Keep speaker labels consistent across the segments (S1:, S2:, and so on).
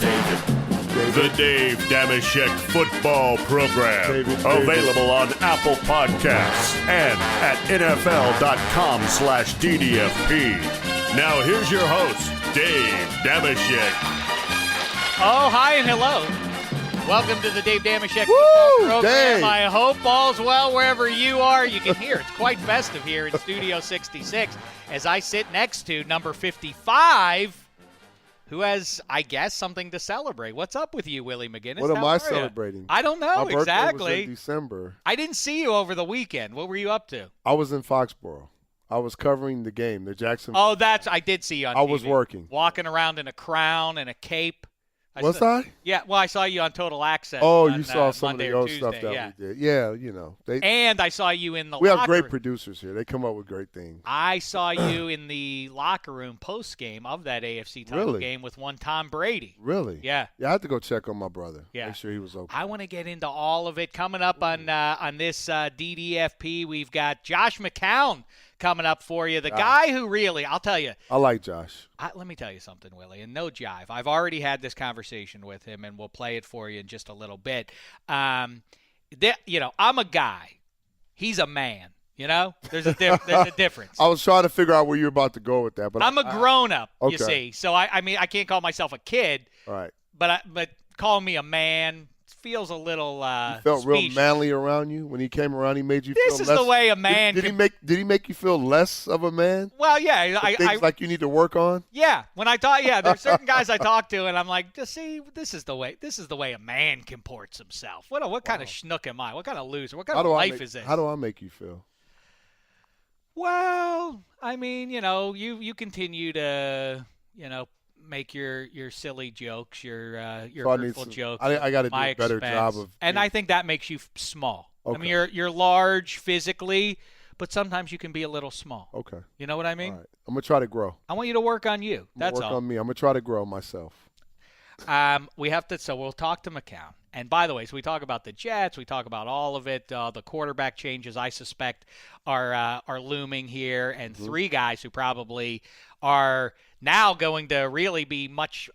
S1: The Dave Dameshek football program. Available on Apple Podcasts and at NFL.com/DDFP. Now here's your host, Dave Dameshek.
S2: Oh, hi and hello. Welcome to the Dave Dameshek football program.
S3: Dave.
S2: I hope all's well wherever you are. You can hear it's quite festive here in Studio 66 as I sit next to number 55, who has, I guess, something to celebrate. What's up with you, Willie McGinest?
S3: What am
S2: How
S3: I
S2: are
S3: celebrating?
S2: You? I don't know
S3: My birthday
S2: exactly.
S3: was in December.
S2: I didn't see you over the weekend. What were you up to?
S3: I was in Foxborough. I was covering the game, the Jacksonville.
S2: Oh, I did see you on TV.
S3: I was working.
S2: Walking around in a crown and a cape.
S3: Was I?
S2: Yeah, well, I saw you on Total Access.
S3: Oh,
S2: on,
S3: you saw some
S2: Monday
S3: of the old
S2: Tuesday,
S3: stuff that
S2: yeah.
S3: we did. Yeah, you know.
S2: And I saw you in the
S3: We
S2: locker
S3: have great
S2: room.
S3: producers here. They come up with great things.
S2: I saw you in the locker room post-game of that AFC Title
S3: Really?
S2: game with one Tom Brady.
S3: Really?
S2: Yeah.
S3: Yeah, I had to go check on my brother.
S2: Yeah.
S3: Make sure he was okay.
S2: I want to get into all of it. Coming up on this DDFP, we've got Josh McCown coming up for you. The guy who really, I'll tell you.
S3: I like Josh.
S2: Let me tell you something, Willie, and no jive. I've already had this conversation with him, and we'll play it for you in just a little bit. I'm a guy. He's a man. You know, there's a difference.
S3: I was trying to figure out where you were about to go with that, but
S2: I'm a grown-up,
S3: okay.
S2: you see. So, I mean, I can't call myself a kid.
S3: All right.
S2: But calling me a man feels a little
S3: you felt real
S2: specious.
S3: manly around you when he came around. He made you feel
S2: This is the way a man
S3: Did he make you feel less of a man?
S2: Well, yeah.
S3: Things like you need to work on?
S2: Yeah. When I talk, there's certain guys I talk to, and I'm like, just see, this is the way a man comports himself. What kind of schnook am I? What kind of loser? What kind of life is this?
S3: How do I make you feel?
S2: Well, I mean, you continue to, make your silly jokes, your hurtful jokes.
S3: I got to do
S2: my
S3: a better
S2: expense.
S3: job of.
S2: And I think that makes you small.
S3: Okay.
S2: I mean, you're large physically, but sometimes you can be a little small.
S3: Okay.
S2: You know what I mean?
S3: All right. I'm gonna try to grow.
S2: I want you to work on you. That's
S3: work
S2: all.
S3: on me. I'm gonna try to grow myself.
S2: So we'll talk to McCown. And by the way, so we talk about the Jets, we talk about all of it. The quarterback changes, I suspect, are looming here, and three guys who probably are now going to really be much.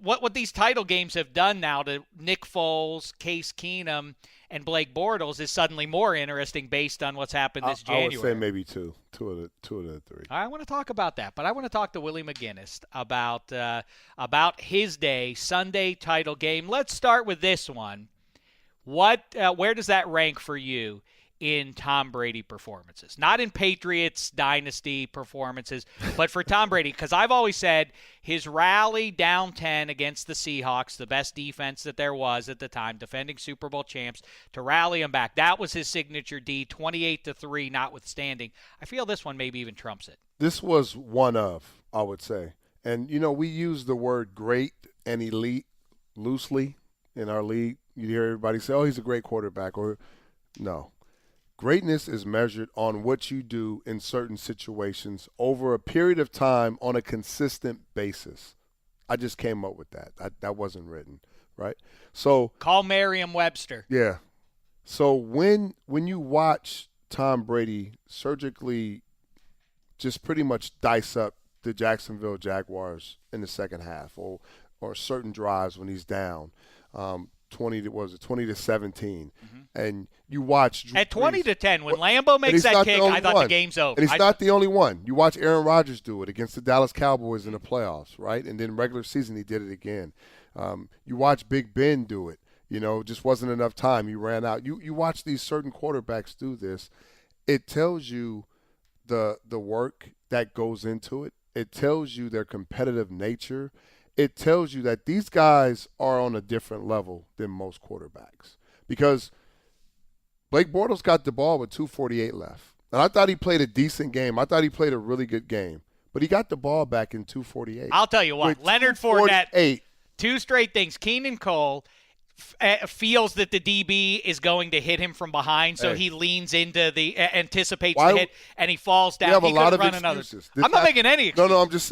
S2: What these title games have done now to Nick Foles, Case Keenum, and Blake Bortles is suddenly more interesting based on what's happened this January.
S3: I would say maybe two of the three.
S2: I want to talk about that, but I want to talk to Willie McGinest about his day, Sunday title game. Let's start with this one. Where does that rank for you in Tom Brady performances? Not in Patriots dynasty performances, but for Tom Brady, because I've always said his rally down 10 against the Seahawks, the best defense that there was at the time, defending Super Bowl champs, to rally them back. That was his signature D, 28-3 notwithstanding. I feel this one maybe even trumps it.
S3: This was one of, I would say. And, we use the word great and elite loosely in our league. You hear everybody say, oh, he's a great quarterback, or no. Greatness is measured on what you do in certain situations over a period of time on a consistent basis. I just came up with that. That wasn't written, right? So
S2: call Merriam-Webster.
S3: Yeah. So when you watch Tom Brady surgically just pretty much dice up the Jacksonville Jaguars in the second half, or certain drives when he's down, 20 to 17, and you watch
S2: at 20-10 when Lambeau makes that kick. I thought the game's over.
S3: And he's not the only one. You watch Aaron Rodgers do it against the Dallas Cowboys in the playoffs, right? And then regular season he did it again. You watch Big Ben do it. Just wasn't enough time. He ran out. You watch these certain quarterbacks do this. It tells you the work that goes into it. It tells you their competitive nature. It tells you that these guys are on a different level than most quarterbacks. Because Blake Bortles got the ball with 2:48 left. And I thought he played a decent game. I thought he played a really good game. But he got the ball back in 2:48.
S2: I'll tell you what, Leonard Fournette, 2 straight things. Keenan Cole, feels that the DB is going to hit him from behind, so he leans into the anticipates the hit, and he falls down.
S3: We have
S2: he
S3: a lot of
S2: run
S3: excuses.
S2: I'm not making any excuses.
S3: No, I'm just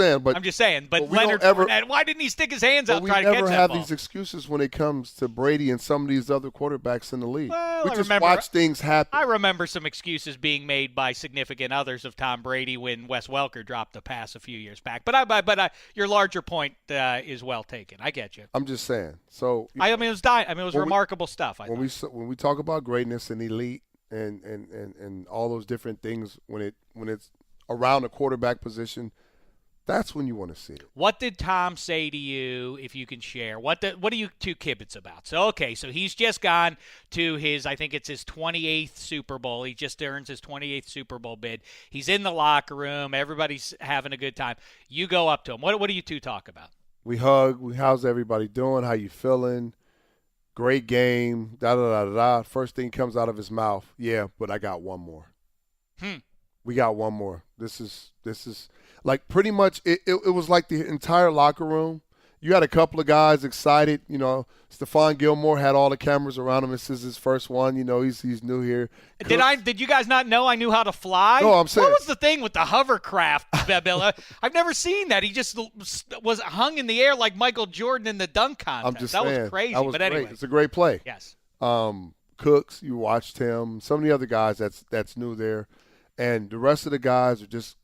S3: saying. But
S2: Leonard Fournette, why didn't he stick his hands out and try to catch that ball?
S3: We never have these excuses when it comes to Brady and some of these other quarterbacks in the league.
S2: Well,
S3: we just watch things happen.
S2: I remember some excuses being made by significant others of Tom Brady when Wes Welker dropped the pass a few years back. But your larger point is well taken. I get you.
S3: I'm just saying. So
S2: it was remarkable stuff.
S3: When we talk about greatness and elite and all those different things, when it's around the quarterback position, that's when you want to see it.
S2: What did Tom say to you, if you can share? What are you two kibitz about? So he's just gone to I think it's his 28th Super Bowl. He just earns his 28th Super Bowl bid. He's in the locker room. Everybody's having a good time. You go up to him. What do you two talk about?
S3: We hug. How's everybody doing? How you feeling? Great game. Da-da-da-da-da. First thing comes out of his mouth, yeah, but I got one more. We got one more. This is like pretty much it was like the entire locker room. You had a couple of guys excited. Stephon Gilmore had all the cameras around him. This is his first one. He's new here.
S2: Did you guys not know I knew how to fly?
S3: No, I'm saying.
S2: What was the thing with the hovercraft, Bill? I've never seen that. He just was hung in the air like Michael Jordan in the dunk contest.
S3: I'm just saying.
S2: That was crazy.
S3: That was
S2: but
S3: great.
S2: anyway.
S3: It's a great play.
S2: Yes.
S3: Cooks, you watched him. Some of the other guys that's new there. And the rest of the guys are just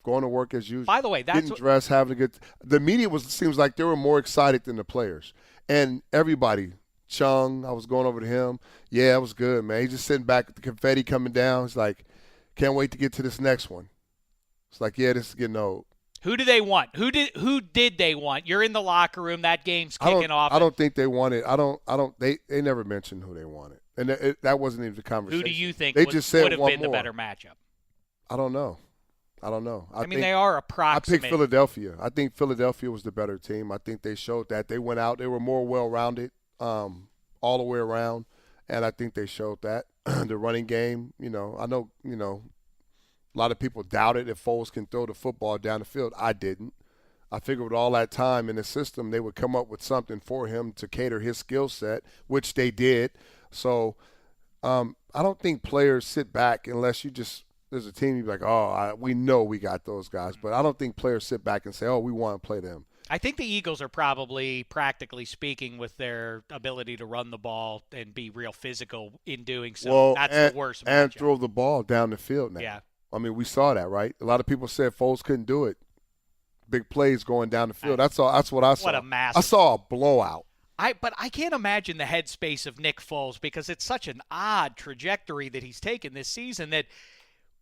S3: going to work as usual.
S2: By the way,
S3: getting dressed, having a good. The media seems like they were more excited than the players, and everybody. Chung, I was going over to him. Yeah, it was good, man. He's just sitting back with the confetti coming down. He's like, can't wait to get to this next one. It's like, yeah, this is getting old.
S2: Who do they want? Who did they want? You're in the locker room. That game's kicking off.
S3: I don't think they wanted. They never mentioned who they wanted, and that wasn't even the conversation.
S2: Who do you think
S3: would have been
S2: the better matchup?
S3: I don't know. I
S2: mean, they are approximate.
S3: I picked Philadelphia. I think Philadelphia was the better team. I think they showed that. They went out. They were more well-rounded all the way around, and I think they showed that. The running game, I know, a lot of people doubted if Foles can throw the football down the field. I didn't. I figured with all that time in the system, they would come up with something for him to cater his skill set, which they did. So I don't think players sit back unless you just – there's a team you're like, we know we got those guys. But I don't think players sit back and say, we want to play them.
S2: I think the Eagles are probably, practically speaking, with their ability to run the ball and be real physical in doing so. That's the worst matchup.
S3: And throw the ball down the field now.
S2: Yeah.
S3: I mean, we saw that, right? A lot of people said Foles couldn't do it. Big plays going down the field. That's all. That's what I saw.
S2: What a massive.
S3: I saw a blowout.
S2: But I can't imagine the headspace of Nick Foles because it's such an odd trajectory that he's taken this season that –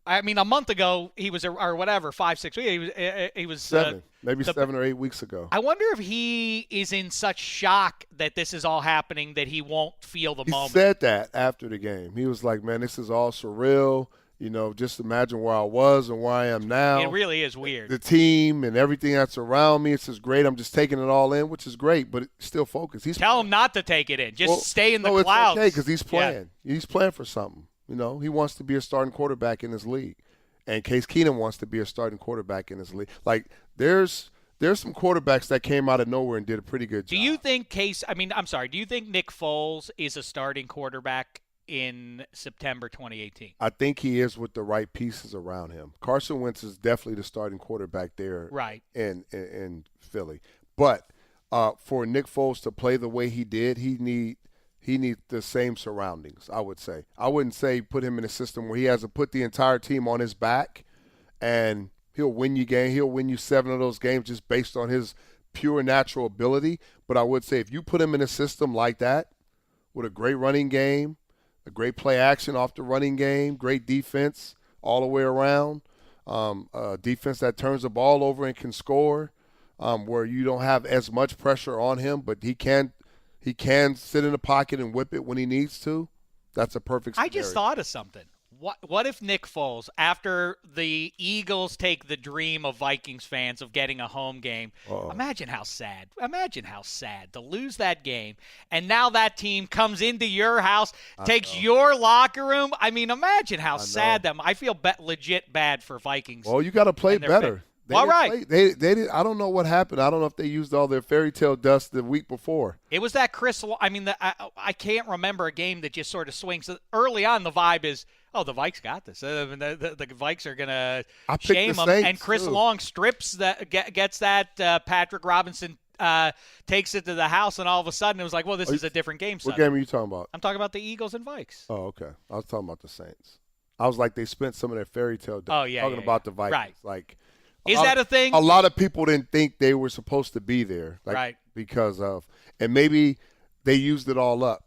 S2: I mean, a month ago he was, or whatever, 5-6 weeks. He was
S3: 7 or 8 weeks ago.
S2: I wonder if he is in such shock that this is all happening that he won't feel the moment.
S3: He said that after the game. He was like, "Man, this is all surreal. Just imagine where I was and where I am now.
S2: It really is weird.
S3: The team and everything that's around me. It's just great. I'm just taking it all in, which is great, but still focused.
S2: Tell him not to take it in. Just stay in the clouds.
S3: It's okay because he's playing. Yeah. He's playing for something. He wants to be a starting quarterback in this league. And Case Keenum wants to be a starting quarterback in this league. Like, there's some quarterbacks that came out of nowhere and did a pretty good job.
S2: Do you think do you think Nick Foles is a starting quarterback in September 2018?
S3: I think he is with the right pieces around him. Carson Wentz is definitely the starting quarterback there in Philly. But for Nick Foles to play the way he did, he needs the same surroundings, I would say. I wouldn't say put him in a system where he has to put the entire team on his back and he'll win you game. He'll win you 7 of those games just based on his pure natural ability. But I would say if you put him in a system like that with a great running game, a great play action off the running game, great defense all the way around, a defense that turns the ball over and can score, where you don't have as much pressure on him, but he can sit in the pocket and whip it when he needs to. That's a perfect scenario.
S2: I just thought of something. What if Nick Foles, after the Eagles take the dream of Vikings fans of getting a home game, imagine how sad to lose that game, and now that team comes into your house, takes your locker room. I mean, imagine how sad them. I feel legit bad for Vikings.
S3: Well, you got to play better. They did. I don't know what happened. I don't know if they used all their fairy tale dust the week before.
S2: It was that Chris. I mean, I can't remember a game that just sort of swings. Early on, the vibe is, oh, the Vikes got this. The Vikes are gonna shame them. And Chris Long strips gets that Patrick Robinson takes it to the house, and all of a sudden it was like, well, this is a different game.
S3: What game are you talking about?
S2: I'm talking about the Eagles and Vikes.
S3: Oh, okay. I was talking about the Saints. I was like, they spent some of their fairy tale dust talking about the Vikings.
S2: Right.
S3: Like,
S2: is that a thing?
S3: A lot of people didn't think they were supposed to be there,
S2: right?
S3: Because of, and maybe they used it all up.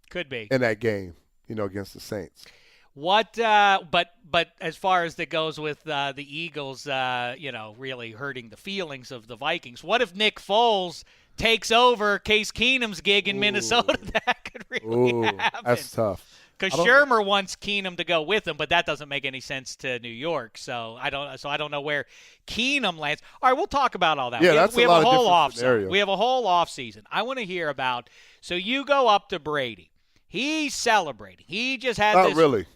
S2: Could be
S3: in that game, against the Saints.
S2: What? But as far as that goes with the Eagles, really hurting the feelings of the Vikings. What if Nick Foles takes over Case Keenum's gig in Minnesota? That could really happen.
S3: That's tough.
S2: Because Shermer wants Keenum to go with him, but that doesn't make any sense to New York. So I don't know where Keenum lands. All right, we'll talk about all that.
S3: Yeah,
S2: we have a whole
S3: off season.
S2: We have a whole off season. I want to hear about. So you go up to Brady. He's celebrating. He just had
S3: Not
S2: this.
S3: really.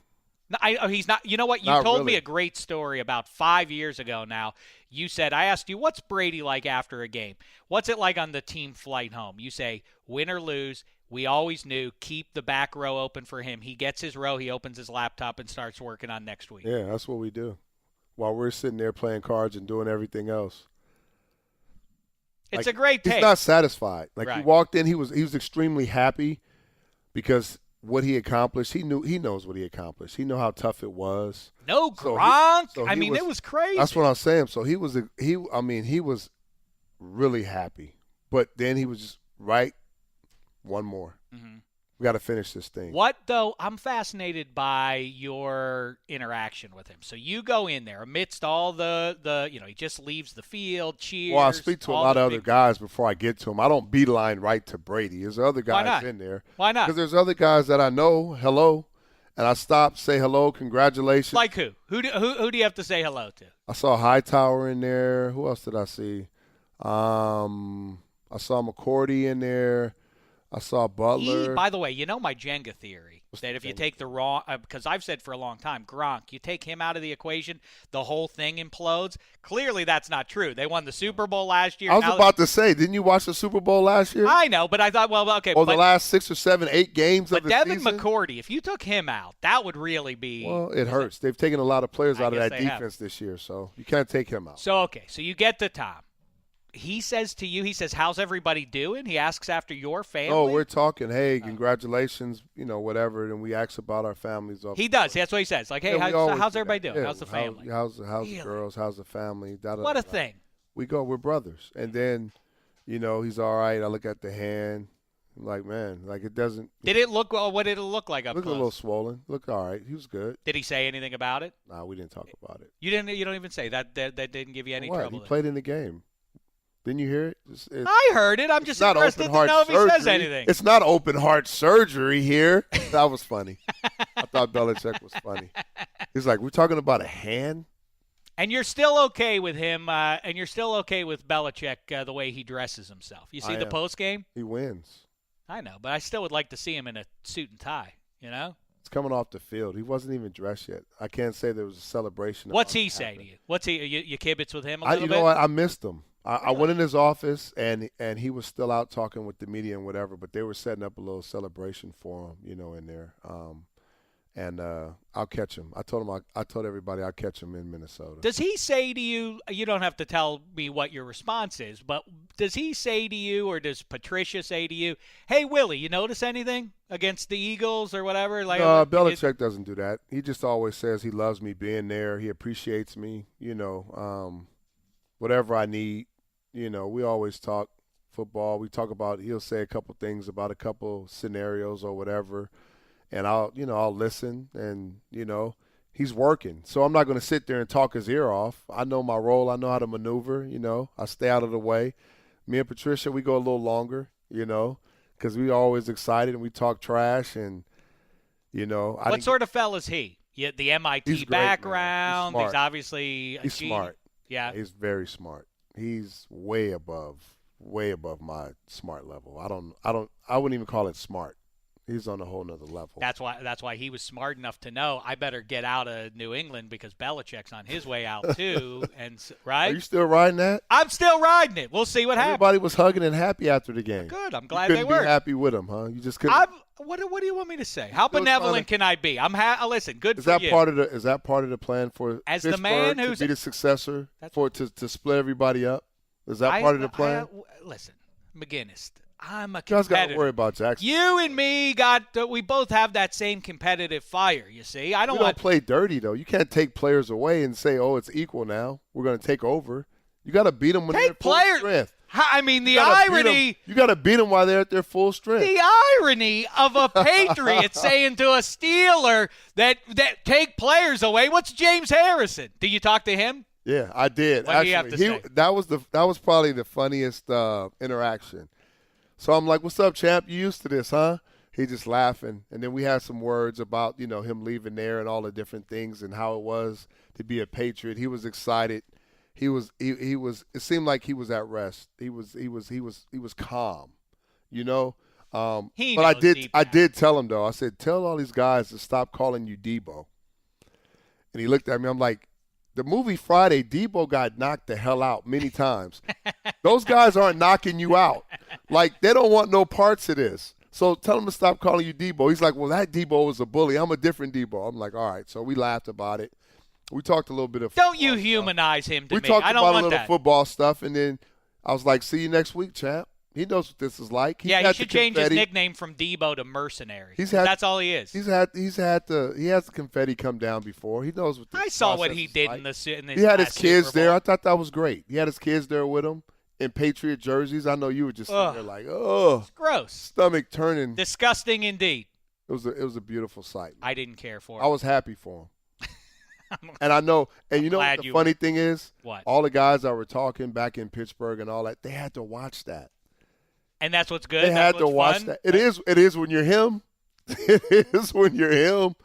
S2: He's not. You know what? You told me a great story about 5 years ago now. You said, I asked you, what's Brady like after a game? What's it like on the team flight home? You say, win or lose, we always knew, keep the back row open for him. He gets his row, he opens his laptop and starts working on next week.
S3: Yeah, that's what we do while we're sitting there playing cards and doing everything else.
S2: It's a great take.
S3: He's not satisfied. He walked in, he was extremely happy because what he accomplished, he knows what he accomplished. He knew how tough it was.
S2: No Gronk. It was crazy.
S3: That's what I'm saying. So he was really happy. But then he was just one more. Mm-hmm. We got to finish this thing.
S2: What, though, I'm fascinated by your interaction with him. So you go in there amidst all the he just leaves the field, cheers.
S3: Well, I speak to a lot of other guys before I get to him. I don't beeline right to Brady. There's other guys in there.
S2: Why not?
S3: Because there's other guys that I know, hello, and I stop, say hello, congratulations.
S2: Like who? Who do you have to say hello to?
S3: I saw Hightower in there. Who else did I see? I saw McCourty in there. I saw Butler.
S2: By the way, my Jenga theory that if you take the wrong because I've said for a long time, Gronk, you take him out of the equation, the whole thing implodes. Clearly, that's not true. They won the Super Bowl last year.
S3: I was about to say, didn't you watch the Super Bowl last year?
S2: I know, but I thought, well, okay.
S3: Or the last 6 or 7, 8 games of the season. But
S2: Devin McCourty, if you took him out, that would really be.
S3: Well, it hurts. They've taken a lot of players out of that defense this year, so you can't take him out.
S2: So you get to Tom. He says to you, how's everybody doing? He asks after your family.
S3: Oh, we're talking, hey, congratulations, whatever, and we ask about our families.
S2: He does. That's what he says. Like, hey, how's everybody doing?
S3: Yeah,
S2: how's the family?
S3: How's the girls? How's the family?
S2: What a thing.
S3: We're brothers. And then, he's all right. I look at the hand. I'm like, man, it doesn't.
S2: Did it look well? What did it look like up close?
S3: Looked a little swollen. Looked all right. He was good.
S2: Did he say anything about it?
S3: No, we didn't talk about it.
S2: You don't even say that. That didn't give you any trouble.
S3: He played in the game. Didn't you hear it?
S2: I heard it. I'm just interested to know if he says anything.
S3: It's not open heart surgery here. That was funny. I thought Belichick was funny. He's like, we're talking about a hand?
S2: And you're still okay with him, and you're still okay with Belichick the way he dresses himself. You see the post game?
S3: He wins.
S2: I know, but I still would like to see him in a suit and tie,
S3: It's coming off the field. He wasn't even dressed yet. I can't say there was a celebration.
S2: What's he say to you? What's he? You kibitz with him a little bit?
S3: You know what? I missed him. I went in his office, and he was still out talking with the media and whatever, but they were setting up a little celebration for him, in there. And I'll catch him. I told everybody I'll catch him in Minnesota.
S2: Does he say to you, you don't have to tell me what your response is, but does he say to you, or does Patricia say to you, hey, Willie, you notice anything against the Eagles or whatever?
S3: Belichick doesn't do that. He just always says he loves me being there. He appreciates me, whatever I need. We always talk football. We talk about, he'll say a couple things about a couple scenarios or whatever, and I'll listen, and, he's working. So I'm not going to sit there and talk his ear off. I know my role. I know how to maneuver, I stay out of the way. Me and Patricia, we go a little longer, because we always excited and we talk trash, and,
S2: What sort of fella is he? The MIT background.
S3: He's
S2: He's obviously
S3: He's smart.
S2: Yeah.
S3: He's very smart. He's way above my smart level. I wouldn't even call it smart. He's on a whole nother level.
S2: That's why he was smart enough to know I better get out of New England because Belichick's on his way out too. And right?
S3: Are you still riding that?
S2: I'm still riding it. We'll see what happens.
S3: Everybody was hugging and happy after the game.
S2: Good. I'm glad
S3: you
S2: they were.
S3: couldn't be happy with him, huh? You just couldn't.
S2: What do you want me to say? How benevolent can I be? Listen. Good for you.
S3: Is that part of the plan for
S2: as
S3: Pittsburgh
S2: the man who's
S3: to be the successor to split everybody up? Is that part of the plan?
S2: Listen, McGinest. I'm a competitor.
S3: You guys got to worry about Jacksonville.
S2: You and me we both have that same competitive fire, you see. We
S3: don't play dirty, though. You can't take players away and say, oh, it's equal now. We're going to take over. You got to beat them when they're at full strength.
S2: I mean, the irony.
S3: You got to beat them while they're at their full strength.
S2: The irony of a Patriot saying to a Steeler that take players away. What's James Harrison? Did you talk to him?
S3: Yeah, I did.
S2: What do you have to say?
S3: That was probably the funniest interaction. So I'm like, what's up, champ? You used to this, huh? He just laughing. And then we had some words about, him leaving there and all the different things and how it was to be a Patriot. He was excited. He was it seemed like he was at rest. He was calm, But I did tell him though. I said, tell all these guys to stop calling you Debo. And he looked at me. I'm like, the movie Friday, Debo got knocked the hell out many times. Those guys aren't knocking you out. Like, they don't want no parts of this. So tell them to stop calling you Debo. He's like, well, that Debo was a bully. I'm a different Debo. I'm like, all right. So we laughed about it. We talked a little bit of football.
S2: Don't you humanize him to me.
S3: We talked
S2: I don't
S3: about
S2: want
S3: a little
S2: that.
S3: football stuff, and then I was like, see you next week, champ. He knows what this is like.
S2: He should change his nickname from Debo to Mercenary. That's all he is.
S3: He has the confetti come down before. He knows what this
S2: I saw what he did
S3: like.
S2: in this.
S3: He had his kids there. I thought that was great. He had his kids there with him in Patriot jerseys. I know you were just sitting there like, oh,
S2: it's gross,
S3: stomach turning,
S2: disgusting indeed.
S3: It was a beautiful sight.
S2: I didn't care for it.
S3: I was happy for him. And I know, and you know what the funny thing is?
S2: What?
S3: All the guys that were talking back in Pittsburgh and all that, they had to watch that.
S2: And that's what's good.
S3: They had to watch that. It is when you're him. It is when you're him.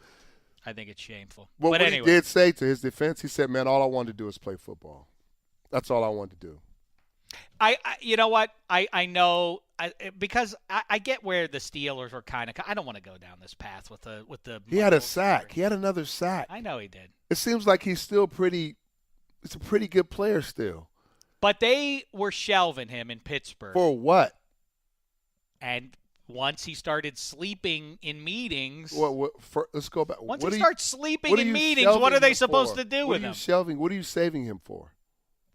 S2: I think it's shameful.
S3: But what
S2: anyway.
S3: he did say to his defense, he said, man, all I wanted to do is play football. That's all I wanted to do.
S2: You know what? I know because I get where the Steelers were kind of. I don't want to go down this path with the.
S3: He had a sack. He had another sack.
S2: I know he did.
S3: It seems like he's still pretty. It's a pretty good player still.
S2: But they were shelving him in Pittsburgh.
S3: For what?
S2: And once he started sleeping in meetings.
S3: Let's go back.
S2: Once he starts sleeping in meetings, what are they supposed to do with him?
S3: What are you saving him for?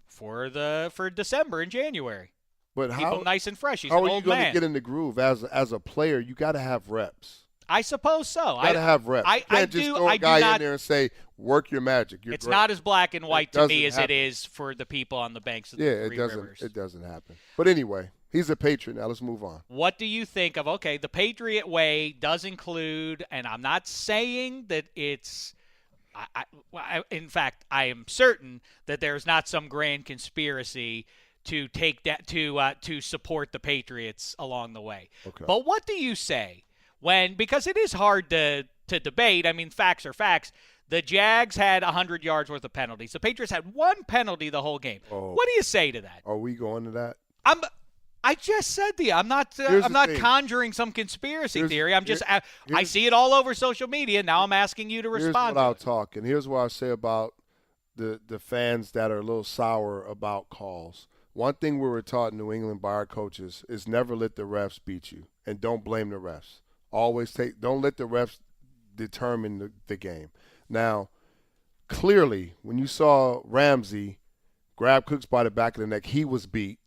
S2: For December and January.
S3: But
S2: keep him nice and fresh. He's
S3: an
S2: old man.
S3: How are you going to get in the groove as a player? You got to have reps.
S2: I suppose so.
S3: You got to have reps. You can't just throw a guy in there and say, work your magic.
S2: It's not as black and white to me as it is for the people on the banks of the Three Rivers.
S3: It doesn't happen. But anyway, he's a Patriot now. Let's move on.
S2: What do you think of, the Patriot way does include, and I'm not saying that it's in fact, I am certain that there's not some grand conspiracy to take that to support the Patriots along the way.
S3: Okay.
S2: But what do you say because it is hard to debate. I mean, facts are facts. The Jags had 100 yards worth of penalties. The Patriots had one penalty the whole game.
S3: Oh.
S2: What do you say to that?
S3: Are we going to that?
S2: I just said to you, I'm not conjuring some conspiracy theory. I see it all over social media. Now I'm asking you to respond.
S3: Here's what I'll talk, and here's what I'll say about the fans that are a little sour about calls. One thing we were taught in New England by our coaches is never let the refs beat you, and don't blame the refs. Don't let the refs determine the game. Now, clearly, when you saw Ramsey grab Cooks by the back of the neck, he was beat.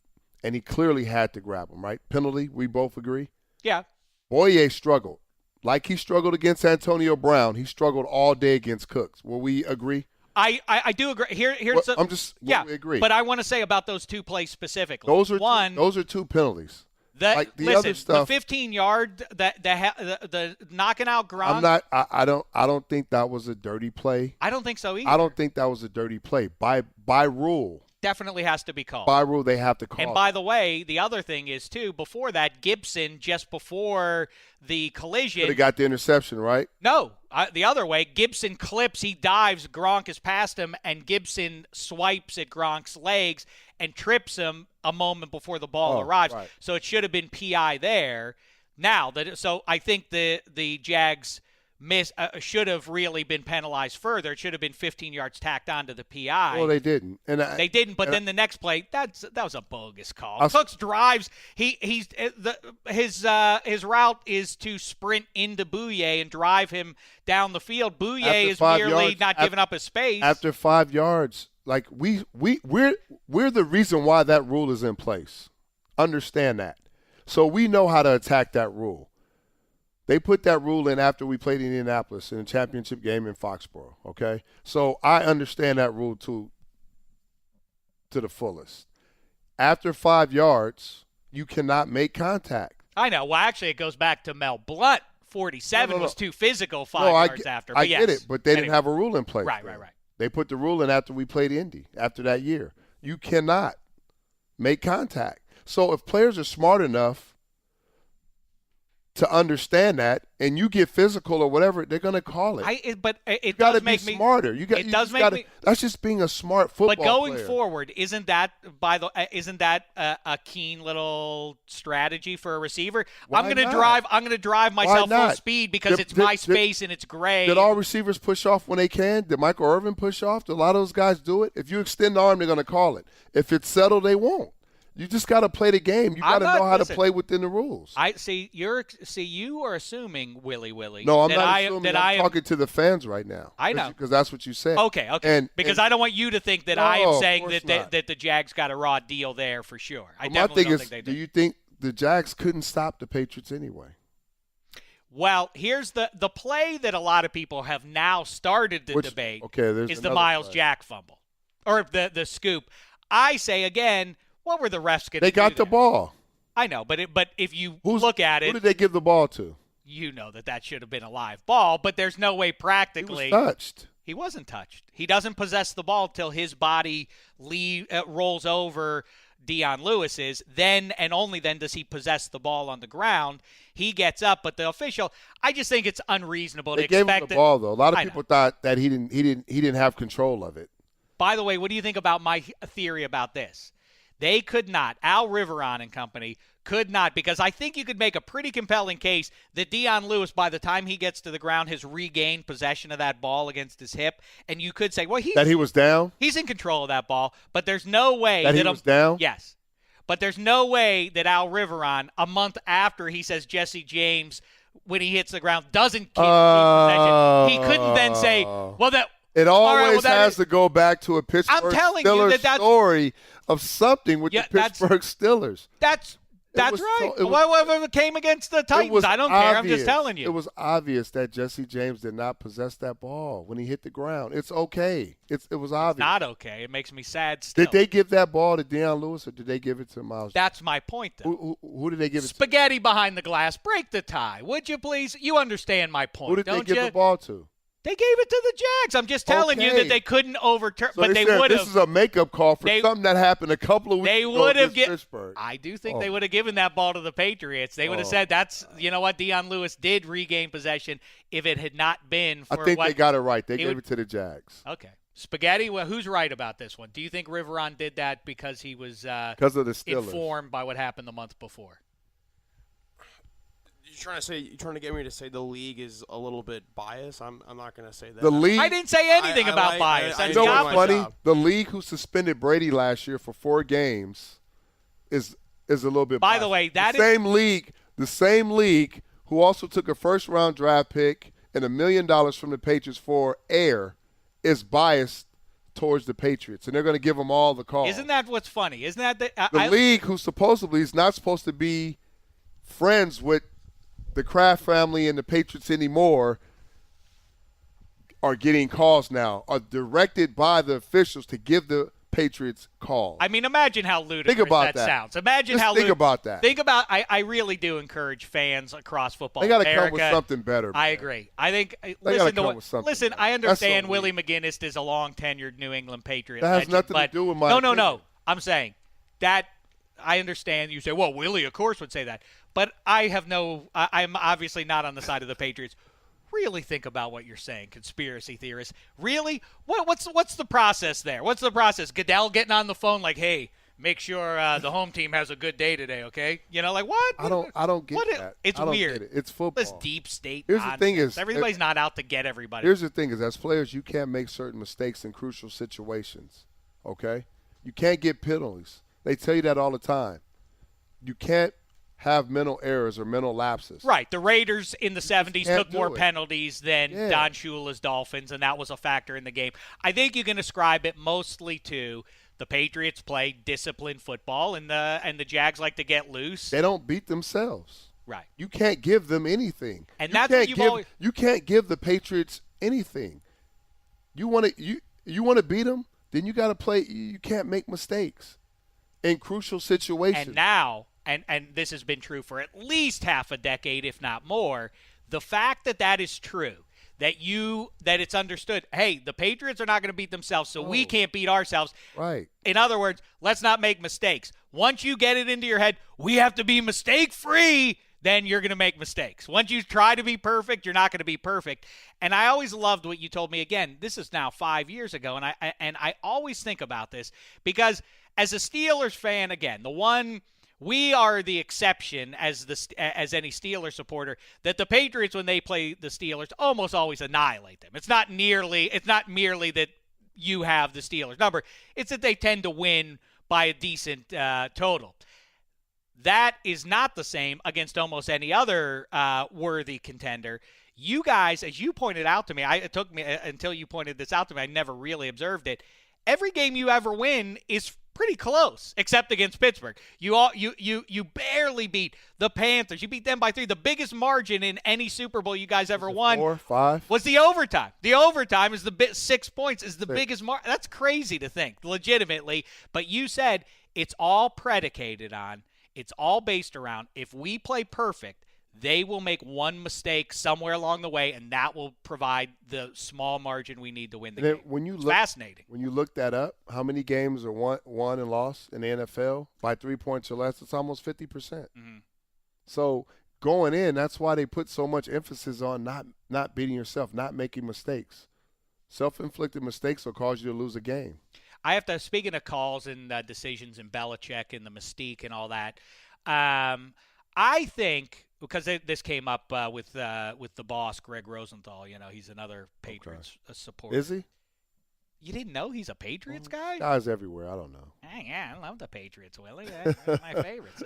S3: And he clearly had to grab him, right? Penalty, we both agree?
S2: Yeah.
S3: Boye struggled. Like he struggled against Antonio Brown, he struggled all day against Cooks. Will we agree?
S2: I do agree. We agree. But I want to say about those two plays specifically.
S3: Those are two penalties.
S2: The 15-yard, the knocking out Gronk.
S3: I don't think that was a dirty play.
S2: I don't think so either.
S3: I don't think that was a dirty play. By rule.
S2: Definitely has to be called.
S3: By rule, they have to call.
S2: And by the way, the other thing is, too, before that, Gibson, just before the collision.
S3: But he got the interception, right?
S2: No, the other way. Gibson clips, he dives, Gronk is past him, and Gibson swipes at Gronk's legs and trips him a moment before the ball arrives.
S3: Right.
S2: So it should have been PI there. Now, so I think the Jags should have really been penalized further. It should have been 15 yards tacked onto the PI.
S3: Well, they didn't. They
S2: didn't, but then the next play, that was a bogus call. Cooks drives. His route is to sprint into Bouye and drive him down the field. Bouye is merely not giving up his space.
S3: After 5 yards, like we're the reason why that rule is in place. Understand that. So we know how to attack that rule. They put that rule in after we played Indianapolis in the championship game in Foxborough, okay? So I understand that rule to the fullest. After 5 yards, you cannot make contact.
S2: I know. Well, actually, it goes back to Mel Blount. 47 was too physical 5 yards after. But
S3: I get it, but they didn't have a rule in place.
S2: Right.
S3: They put the rule in after we played Indy, after that year. You cannot make contact. So if players are smart enough to understand that, and you get physical or whatever, they're going to call it.
S2: But it
S3: got to
S2: does
S3: be
S2: make me
S3: smarter. That's just being a smart football player.
S2: But going forward, isn't that a keen little strategy for a receiver? I'm going to drive myself full speed because it's my space and it's gray.
S3: Did all receivers push off when they can? Did Michael Irvin push off? Did a lot of those guys do it? If you extend the arm, they're going to call it. If it's settled, they won't. You just got to play the game. You got to know how to play within the rules.
S2: I see. You are assuming, Willie.
S3: No, I'm not assuming. I'm talking to the fans right now.
S2: I know,
S3: because that's what you said.
S2: Okay. Because I don't want you to think that I am saying that the Jags got a raw deal there for sure. I definitely don't think they did.
S3: Do you think the Jags couldn't stop the Patriots anyway?
S2: Well, here's the play that a lot of people have now started to debate. Is the Miles Jack fumble or the scoop? I say again. What were the refs going to do?
S3: They got the ball.
S2: I know, but if you look at it.
S3: Who did they give the ball to?
S2: You know that should have been a live ball, but there's no way practically.
S3: He was touched.
S2: He wasn't touched. He doesn't possess the ball till his body rolls over Dion Lewis's. Then and only then does he possess the ball on the ground. He gets up, but the official, I just think it's unreasonable to expect.
S3: They gave him the ball, though. A lot of people thought that he didn't have control of it.
S2: By the way, what do you think about my theory about this? They could not, Al Riveron and company could not, because I think you could make a pretty compelling case that Dion Lewis, by the time he gets to the ground, has regained possession of that ball against his hip. And you could say, well,
S3: that he was down?
S2: He's in control of that ball, but there's no way
S3: that he was down?
S2: Yes. But there's no way that Al Riveron, a month after he says Jesse James, when he hits the ground, doesn't keep possession. He couldn't then say, well, that –
S3: it always has to go back to a Pittsburgh Steelers story of something with the Pittsburgh Steelers.
S2: That's right. Whatever came against the Titans, I don't care. I'm just telling you.
S3: It was obvious that Jesse James did not possess that ball when he hit the ground. It's okay. It was obvious.
S2: It's not okay. It makes me sad still.
S3: Did they give that ball to Dion Lewis or did they give it to Miles?
S2: That's my point, though.
S3: Who did they give it to?
S2: Spaghetti behind the glass. Break the tie. Would you please? You understand my point,
S3: Who did
S2: don't
S3: they give the ball to?
S2: They gave it to the Jags. I'm just telling you that they couldn't overturn.
S3: So
S2: but they would have.
S3: This is a makeup call for something that happened a couple of weeks ago against Pittsburgh.
S2: I do think they would have given that ball to the Patriots. They would have said, "That's what Dion Lewis did regain possession." If it had not been for
S3: I think they got it right. They gave it to the Jags.
S2: Okay, Spaghetti. Well, who's right about this one? Do you think Riveron did that because he was
S3: because of the Steelers,
S2: informed by what happened the month before?
S4: You're trying to get me to say the league is a little bit biased. I'm not going to say that.
S3: The league.
S2: I didn't say anything about bias.
S3: You know what's funny? The league who suspended Brady last year for 4 games is a little bit.
S2: By
S3: biased.
S2: the way,
S3: the same league who also took a first-round draft pick and $1 million from the Patriots for air is biased towards the Patriots, and they're going to give them all the calls.
S2: Isn't that what's funny? Isn't that
S3: the league who supposedly is not supposed to be friends with the Kraft family and the Patriots anymore are getting calls now, are directed by the officials to give the Patriots calls.
S2: I mean, imagine how ludicrous that sounds. Imagine
S3: Just
S2: how
S3: think about that.
S2: Think about I really do encourage fans across football.
S3: They got to come with something better.
S2: I agree. I think listen, I understand Willie McGinest is a long-tenured New England Patriot.
S3: That has nothing to do with my opinion.
S2: No. I'm saying that I understand you say, well, Willie, of course, would say that. But I'm obviously not on the side of the Patriots. Really think about what you're saying, conspiracy theorists. Really? What's the process there? What's the process? Goodell getting on the phone like, hey, make sure the home team has a good day today, okay? Like what?
S3: I don't get that.
S2: It's
S3: I don't
S2: weird.
S3: Get it. It's football.
S2: This deep state
S3: Here's
S2: nonsense.
S3: the thing is,
S2: everybody's not out to get everybody.
S3: Here's the thing is, as players, you can't make certain mistakes in crucial situations, okay? You can't get penalties. They tell you that all the time. You can't have mental errors or mental lapses.
S2: Right. The Raiders in the 70s took more penalties than Don Shula's Dolphins, and that was a factor in the game. I think you can ascribe it mostly to the Patriots play disciplined football, and the Jags like to get loose.
S3: They don't beat themselves.
S2: Right.
S3: You can't give them anything.
S2: And that's what
S3: you can't give the Patriots anything. You want to beat them, then you got to play. You can't make mistakes in crucial situations.
S2: And now, and this has been true for at least half a decade, if not more, the fact that is true, that it's understood, hey, the Patriots are not going to beat themselves, so we can't beat ourselves.
S3: Right.
S2: In other words, let's not make mistakes. Once you get it into your head, we have to be mistake-free, then you're going to make mistakes. Once you try to be perfect, you're not going to be perfect. And I always loved what you told me. Again, this is now 5 years ago, and I always think about this because as a Steelers fan, again, we are the exception as any Steelers supporter that the Patriots, when they play the Steelers, almost always annihilate them. It's not merely that you have the Steelers number. It's that they tend to win by a decent total. That is not the same against almost any other worthy contender. You guys, as you pointed out to me, it took me until you pointed this out to me, I never really observed it. Every game you ever win is pretty close, except against Pittsburgh. You barely beat the Panthers. You beat them by 3. The biggest margin in any Super Bowl you guys ever won
S3: 4, 5
S2: was the overtime. The overtime is 6 points is the biggest margin. That's crazy to think, legitimately. But you said it's all predicated on, it's all based around, if we play perfect, they will make one mistake somewhere along the way, and that will provide the small margin we need to win the game. Fascinating.
S3: When you look that up, how many games are won and lost in the NFL by 3 points or less? It's almost 50%.
S2: Mm-hmm.
S3: So going in, that's why they put so much emphasis on not beating yourself, not making mistakes. Self-inflicted mistakes will cause you to lose a game.
S2: I have to, speaking of calls and decisions and Belichick and the mystique and all that, I think – because this came up with the boss, Greg Rosenthal. He's another Patriots supporter.
S3: Is he?
S2: You didn't know he's a Patriots guy?
S3: Guys everywhere. I don't know.
S2: Yeah, I love the Patriots, Willie. They're my favorites.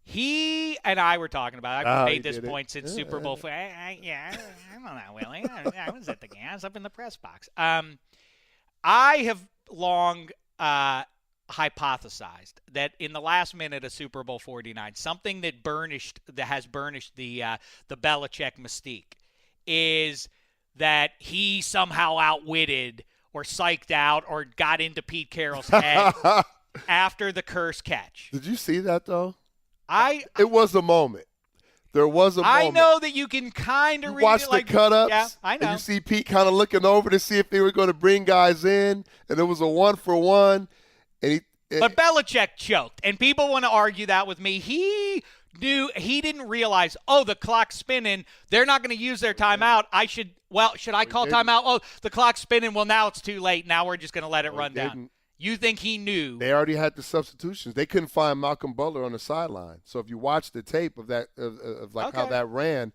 S2: He and I were talking about it. I've made this point since Super Bowl. I don't know, Willie. I was at the game. I was up in the press box. I have long hypothesized that in the last minute of Super Bowl 49, something that has burnished the Belichick mystique is that he somehow outwitted or psyched out or got into Pete Carroll's head after the curse catch.
S3: Did you see that though?
S2: It
S3: was a moment. There was a moment.
S2: I know that you can kind of read it.
S3: Watch the cut-ups.
S2: Yeah, I know.
S3: And you see Pete kind of looking over to see if they were going to bring guys in, and it was a 1-for-1.
S2: But Belichick choked, and people want to argue that with me. He didn't realize, the clock's spinning. They're not going to use their timeout. Should I call timeout? Oh, the clock's spinning. Well, now it's too late. Now we're just going to let it run down. You think he knew?
S3: They already had the substitutions. They couldn't find Malcolm Butler on the sideline. So if you watch the tape of that, how that ran,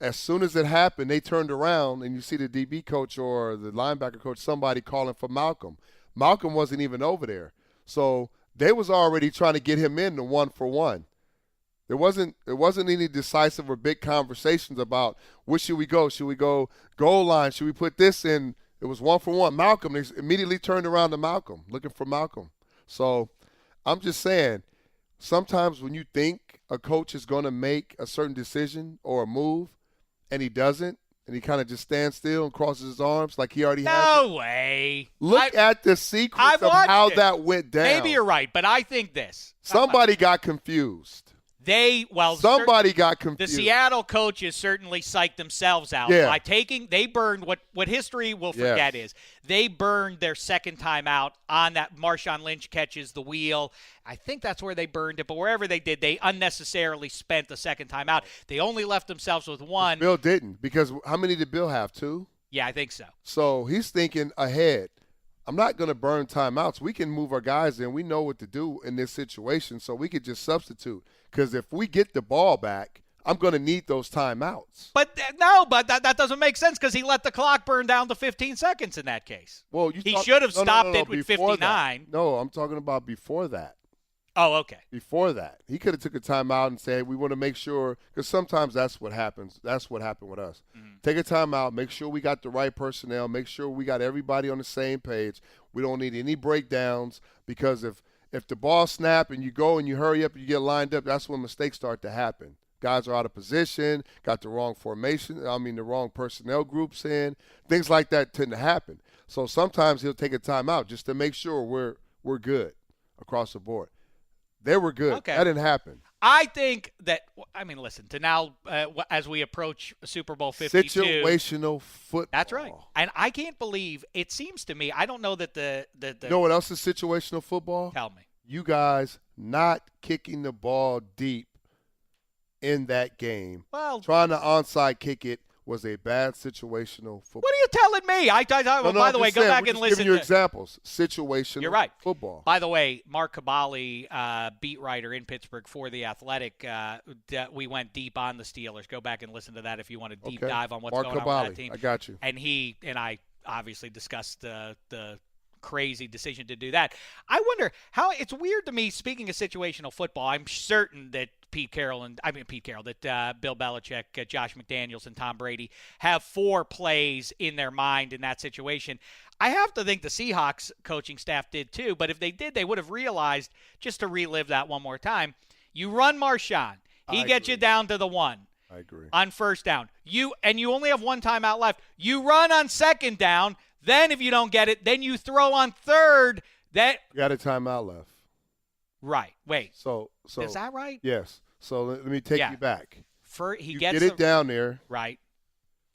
S3: as soon as it happened, they turned around, and you see the DB coach or the linebacker coach, somebody calling for Malcolm. Malcolm wasn't even over there. So they was already trying to get him in the 1-for-1. There wasn't any decisive or big conversations about where should we go? Should we go goal line? Should we put this in? It was 1-for-1. Malcolm, they immediately turned around to Malcolm, looking for Malcolm. So I'm just saying, sometimes when you think a coach is going to make a certain decision or a move and he doesn't, and he kind of just stands still and crosses his arms like he already has.
S2: No way.
S3: Look at the sequence of how that went down.
S2: Maybe you're right, but I think this.
S3: Somebody got confused. Somebody got confused.
S2: The Seattle coaches certainly psyched themselves out by they burned what history will forget is they burned their second time out on that Marshawn Lynch catches the wheel. I think that's where they burned it, but wherever they did, they unnecessarily spent the second time out. They only left themselves with one.
S3: Bill didn't, because how many did Bill have? 2?
S2: Yeah, I think so.
S3: So he's thinking ahead. I'm not going to burn timeouts. We can move our guys in. We know what to do in this situation, so we could just substitute. Because if we get the ball back, I'm going to need those timeouts.
S2: But that doesn't make sense because he let the clock burn down to 15 seconds in that case.
S3: Well,
S2: he should have stopped it with 59.
S3: That. No, I'm talking about before that.
S2: Oh, okay.
S3: Before that, he could have took a timeout and said, we want to make sure, because sometimes that's what happens. That's what happened with us. Mm-hmm. Take a timeout, make sure we got the right personnel, make sure we got everybody on the same page. We don't need any breakdowns, because if the ball snap and you go and you hurry up and you get lined up, that's when mistakes start to happen. Guys are out of position, got the wrong formation, the wrong personnel groups in. Things like that tend to happen. So sometimes he'll take a timeout just to make sure we're good across the board. They were good.
S2: Okay.
S3: That didn't happen.
S2: I think that, listen, to now as we approach Super Bowl 52.
S3: Situational football.
S2: That's right. And I can't believe, it seems to me, I don't know that the
S3: You know what else is situational football?
S2: Tell me.
S3: You guys not kicking the ball deep in that game.
S2: Well,
S3: trying to onside kick it was a bad situational football.
S2: What are you telling me? By the way, go back and listen.
S3: Giving you examples. Situational
S2: You're right.
S3: Football.
S2: By the way, Mark Cabali, beat writer in Pittsburgh for The Athletic, we went deep on the Steelers. Go back and listen to that if you want to deep dive on what's
S3: Mark
S2: going
S3: Cabali,
S2: on with that team.
S3: I got you.
S2: And he and I obviously discussed the crazy decision to do that. I wonder how it's weird to me, speaking of situational football, I'm certain that Bill Belichick, Josh McDaniels, and Tom Brady have 4 plays in their mind in that situation. I have to think the Seahawks coaching staff did too, but if they did, they would have realized, just to relive that one more time, you run Marshawn. He gets you down to the 1.
S3: I agree.
S2: On first down. You only have 1 timeout left. You run on second down. Then if you don't get it, then you throw on third. You
S3: got a timeout left.
S2: Right. Wait.
S3: So
S2: is that right?
S3: Yes. So let me take you back.
S2: You
S3: get it down there.
S2: Right.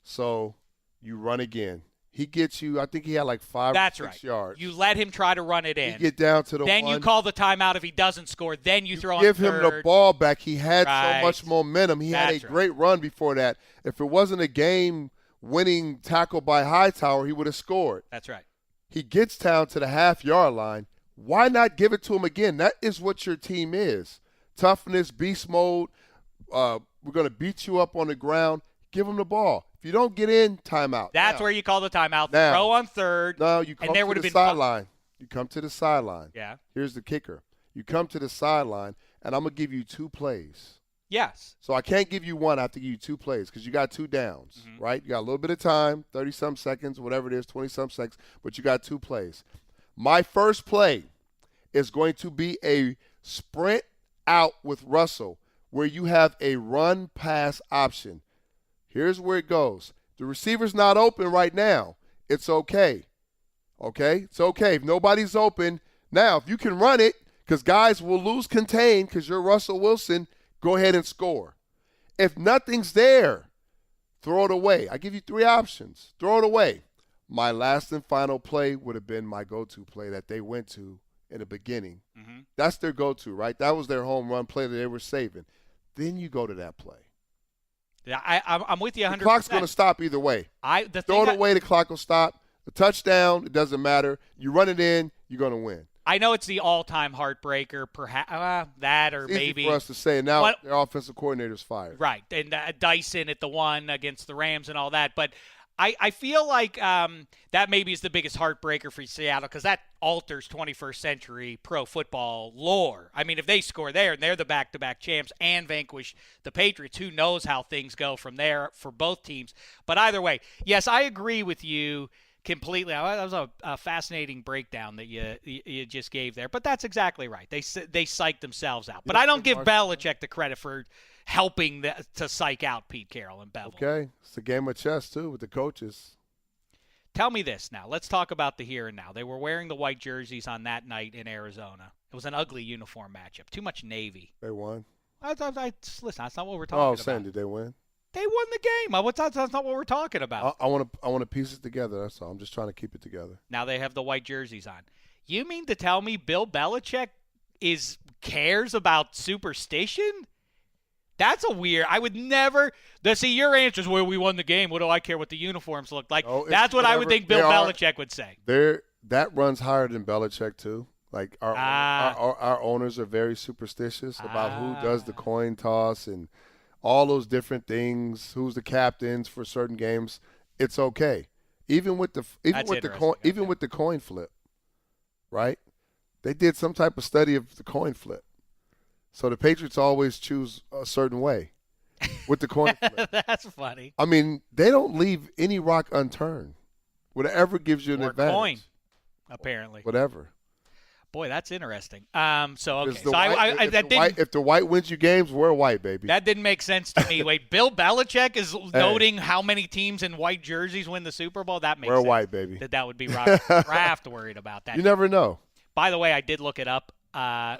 S3: So you run again. He gets you, I think he had like 5 or 6 yards.
S2: You let him try to run it in.
S3: You get down to the
S2: then
S3: 1.
S2: You call the timeout if he doesn't score. Then you throw on
S3: give
S2: third.
S3: him the ball back. He had so much momentum. He had a great run before that. If it wasn't a game-winning tackle by Hightower, he would have scored.
S2: That's right.
S3: He gets down to the half-yard line. Why not give it to him again? That is what your team is. Toughness, beast mode. We're going to beat you up on the ground. Give him the ball. If you don't get in, timeout.
S2: That's where you call the timeout. Throw on third.
S3: No, you come to the sideline. You come to the sideline.
S2: Yeah.
S3: Here's the kicker. You come to the sideline, and I'm going to give you 2 plays.
S2: Yes.
S3: So I can't give you 1. I have to give you 2 plays because you got 2 downs, right? You got a little bit of time, 30-some seconds, whatever it is, 20-some seconds, but you got 2 plays. My first play is going to be a sprint out with Russell where you have a run-pass option. Here's where it goes. The receiver's not open right now. It's okay. Okay? It's okay. If nobody's open, now if you can run it, because guys will lose contain because you're Russell Wilson, go ahead and score. If nothing's there, throw it away. I give you 3 options. Throw it away. My last and final play would have been my go-to play that they went to in the beginning. Mm-hmm. That's their go-to, right? That was their home run play that they were saving. Then you go to that play.
S2: Yeah, I'm with you 100%.
S3: The clock's going to stop either way. Throw it away, the clock will stop. The touchdown, it doesn't matter. You run it in, you're going to win.
S2: I know it's the all-time heartbreaker, perhaps that or
S3: it's easy
S2: maybe
S3: for us to say. Now their offensive coordinator's fired.
S2: Right, and Dyson at the 1 against the Rams and all that. But I feel like that maybe is the biggest heartbreaker for Seattle because that alters 21st century pro football lore. I mean, if they score there and they're the back-to-back champs and vanquish the Patriots, who knows how things go from there for both teams. But either way, yes, I agree with you completely. That was a fascinating breakdown that you just gave there. But that's exactly right. They psyched themselves out. But I don't give Belichick the credit for helping to psych out Pete Carroll and Bevel.
S3: Okay. It's a game of chess, too, with the coaches.
S2: Tell me this now. Let's talk about the here and now. They were wearing the white jerseys on that night in Arizona. It was an ugly uniform matchup. Too much navy.
S3: They won.
S2: Listen, that's not what we're talking about.
S3: Saying, did they win?
S2: They won the game. That's not what we're talking about.
S3: I want to piece it together. That's all. I'm just trying to keep it together.
S2: Now they have the white jerseys on. You mean to tell me Bill Belichick cares about superstition? That's a weird. I would never. See, your answer is, well, we won the game. What do I care what the uniforms look like? That's what I would think Bill Belichick would say.
S3: that runs higher than Belichick too. Like our owners are very superstitious about who does the coin toss and all those different things. Who's the captains for certain games? It's okay. Even with the coin flip, right? They did some type of study of the coin flip. So the Patriots always choose a certain way with the coin flip.
S2: That's funny.
S3: I mean, they don't leave any rock unturned. Whatever gives you an advantage.
S2: Coin, apparently.
S3: Whatever.
S2: Boy, that's interesting. If
S3: the white wins you games, we're white, baby.
S2: That didn't make sense to me. Wait, Bill Belichick is noting how many teams in white jerseys win the Super Bowl? That makes sense.
S3: We're white, baby.
S2: That would be Robert Kraft worried about that.
S3: You never know.
S2: By the way, I did look it up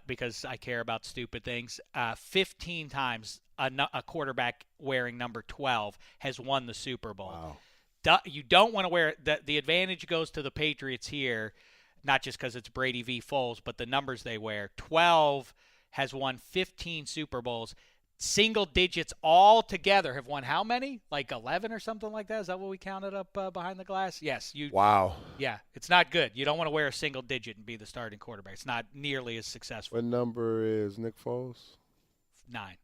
S2: because I care about stupid things. 15 times a quarterback wearing number 12 has won the Super Bowl.
S3: Wow.
S2: You don't want to wear it. The advantage goes to the Patriots here. Not just because it's Brady v. Foles, but the numbers they wear. 12 has won 15 Super Bowls. Single digits all together have won how many? Like 11 or something like that? Is that what we counted up behind the glass? Yes.
S3: Wow.
S2: Yeah, it's not good. You don't want to wear a single digit and be the starting quarterback. It's not nearly as successful.
S3: What number is Nick Foles?
S2: 9.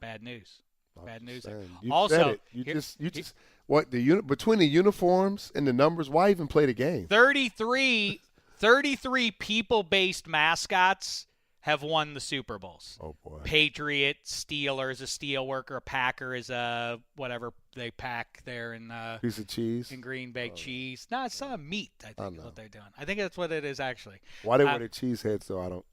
S2: Bad news. Bad news.
S3: You
S2: also,
S3: said it. What between the uniforms and the numbers? Why even play the game?
S2: 33 people-based mascots have won the Super Bowls.
S3: Oh boy!
S2: Patriot, Steeler is a steel worker. Packer is a whatever they pack there in
S3: piece of cheese
S2: in Green Bay cheese. No, it's not meat. I think is what they're doing. I think that's what it is actually.
S3: Why they wear their cheese heads though? I don't.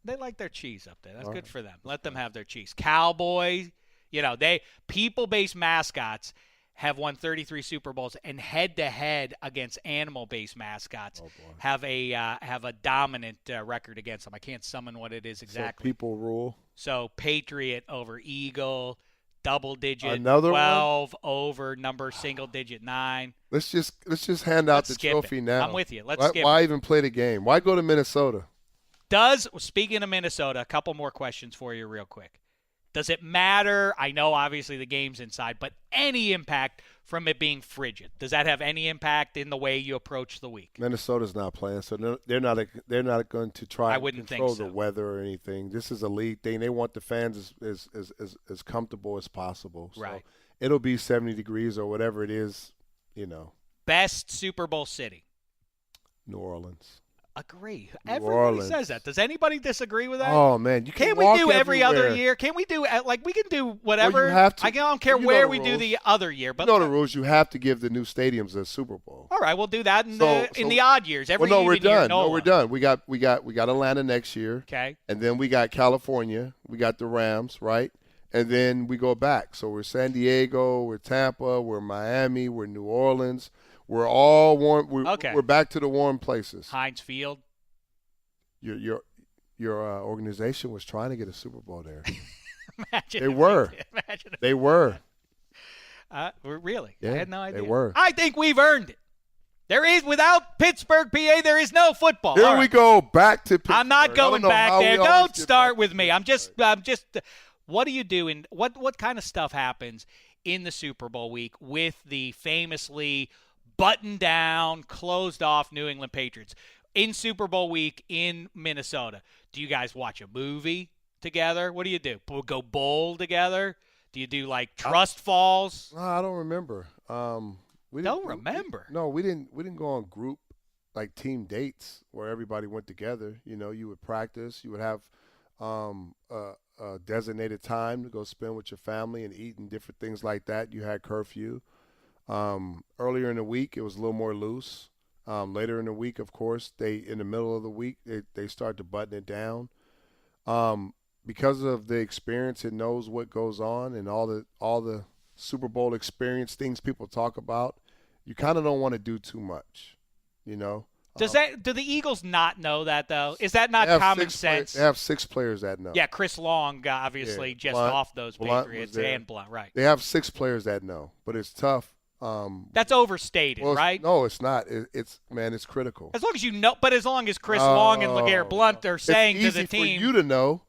S2: They like their cheese up there. That's good for them. Let them have their cheese. Cowboys, they people-based mascots have won 33 Super Bowls, and head-to-head against animal-based mascots have a dominant record against them. I can't summon what it is exactly.
S3: So people rule.
S2: So Patriot over Eagle, double-digit.
S3: Another
S2: 12 over number single-digit 9.
S3: Let's just hand out the trophy now.
S2: I'm with you. Let's skip.
S3: Why even play the game? Why go to Minnesota?
S2: Speaking of Minnesota, a couple more questions for you real quick. Does it matter? I know obviously the game's inside, but any impact from it being frigid? Does that have any impact in the way you approach the week?
S3: Minnesota's not playing, so they're not going to try to control the weather or anything. This is a league thing. They want the fans as comfortable as possible. So
S2: right.
S3: It'll be 70 degrees or whatever it is,
S2: Best Super Bowl city?
S3: New Orleans.
S2: Agree. Everybody says that. Does anybody disagree with that?
S3: Oh man, you
S2: can't we do every other year? Can we do we can do whatever?
S3: Well, you have to.
S2: I don't care where we do the other year, but
S3: the rules. You have to give the new stadiums a Super Bowl.
S2: All right, we'll do that in the odd years. We're
S3: done.
S2: No,
S3: we're done. We got Atlanta next year.
S2: Okay.
S3: And then we got California. We got the Rams, right? And then we go back. So we're San Diego, we're Tampa, we're Miami, we're New Orleans. We're all warm. We're back to the warm places.
S2: Heinz Field.
S3: Your organization was trying to get a Super Bowl there.
S2: Imagine
S3: they were. They were.
S2: Really?
S3: Yeah,
S2: I had no idea.
S3: They were.
S2: I think we've earned it. There is without Pittsburgh, PA, there is no football.
S3: Here we go back to Pittsburgh.
S2: I'm not going back there. Don't start with me. I'm just. What do you do? And what kind of stuff happens in the Super Bowl week with the famously buttoned down, closed off New England Patriots? In Super Bowl week in Minnesota, do you guys watch a movie together? What do you do? Go bowl together? Do you do like trust falls?
S3: No, I don't remember. We didn't go on group like team dates where everybody went together. You would practice. You would have a designated time to go spend with your family and eat and different things like that. You had curfew. Earlier in the week, it was a little more loose. Later in the week, of course, in the middle of the week, they start to button it down. Because of the experience, it knows what goes on and all the Super Bowl experience things people talk about. You kind of don't want to do too much, Do
S2: the Eagles not know that though? Is that not common sense?
S3: They have 6 players that know.
S2: Yeah, Chris Long obviously
S3: Blunt,
S2: off those Patriots and Blunt, right?
S3: They have 6 players that know, but it's tough.
S2: That's overstated, right?
S3: No, it's not. It's critical.
S2: As long as you know, but as long as Chris Long and LeGarrette Blunt are saying to the team,
S3: it's easy for you to know,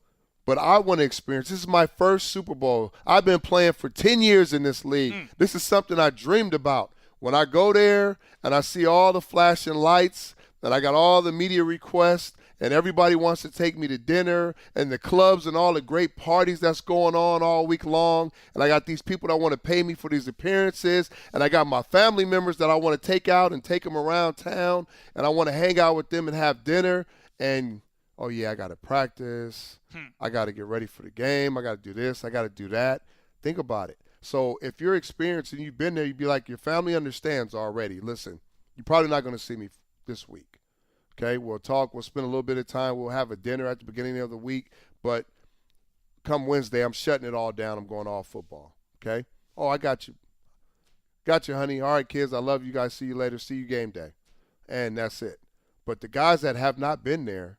S3: but I want to experience. This is my first Super Bowl. I've been playing for 10 years in this league. This is something I dreamed about. when I go there and I see all the flashing lights and I got all the media requests and everybody wants to take me to dinner and the clubs and all the great parties that's going on all week long, and I got these people that want to pay me for these appearances, and I got my family members that I want to take out and take them around town, and I want to hang out with them and have dinner, and, oh, yeah, I got to practice. I got to get ready for the game. I got to do this. I got to do that. Think about it. So if you're experienced and you've been there, you'd be like, your family understands already. Listen, you're probably not going to see me this week. Okay, we'll talk. We'll spend a little bit of time. We'll have a dinner at the beginning of the week. But come Wednesday, I'm shutting it all down. I'm going all football. Okay? Oh, I got you. Got you, honey. All right, kids, I love you guys. See you later. See you game day. And that's it. But the guys that have not been there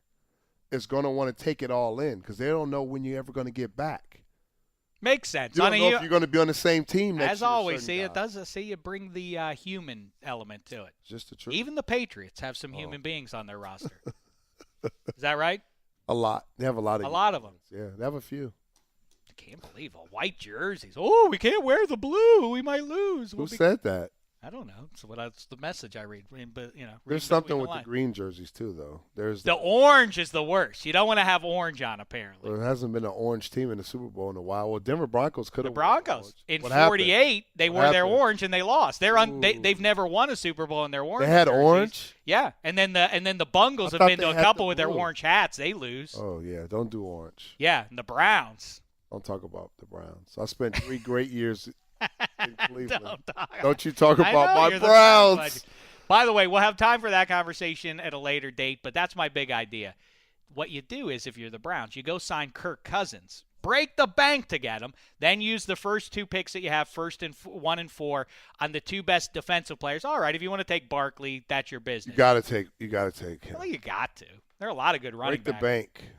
S3: is going to want to take it all in because they don't know when you're ever going to get back.
S2: Makes sense.
S3: You don't know if you're going to be on the same team next year.
S2: As always, it does see you bring the human element to it.
S3: Just the truth.
S2: Even the Patriots have some human beings on their roster. Is that right?
S3: A lot. They have a lot of
S2: them.
S3: Yeah, they have a few.
S2: I can't believe white jerseys. Oh, we can't wear the blue. We might lose.
S3: Who said that?
S2: I don't know. So that's the message I read. But
S3: there's something with the green jerseys too, though. There's
S2: the orange is the worst. You don't want to have orange on, apparently.
S3: Well, there hasn't been an orange team in the Super Bowl in a while. Well, Denver Broncos could have.
S2: The Broncos in
S3: what
S2: 48,
S3: happened?
S2: they wore their orange and they lost. They've never won a Super Bowl in their orange.
S3: They had
S2: jerseys.
S3: orange.
S2: Yeah, and then the Bungles have been to a couple with their orange hats. They lose.
S3: Oh yeah, don't do orange.
S2: Yeah, and the Browns.
S3: Don't talk about the Browns. I spent 3 great years in Cleveland.
S2: Don't
S3: Don't you talk about my
S2: Browns.
S3: Browns.
S2: By the way, we'll have time for that conversation at a later date, but that's my big idea. What you do is, if you're the Browns, you go sign Kirk Cousins. Break the bank to get him. Then use the first 2 picks that you have, first and 1 and 4, on the 2 best defensive players. All right, if you want to take Barkley, that's your business.
S3: You got to take him.
S2: Well, you got to. There are a lot of good running backs.
S3: Break the bank.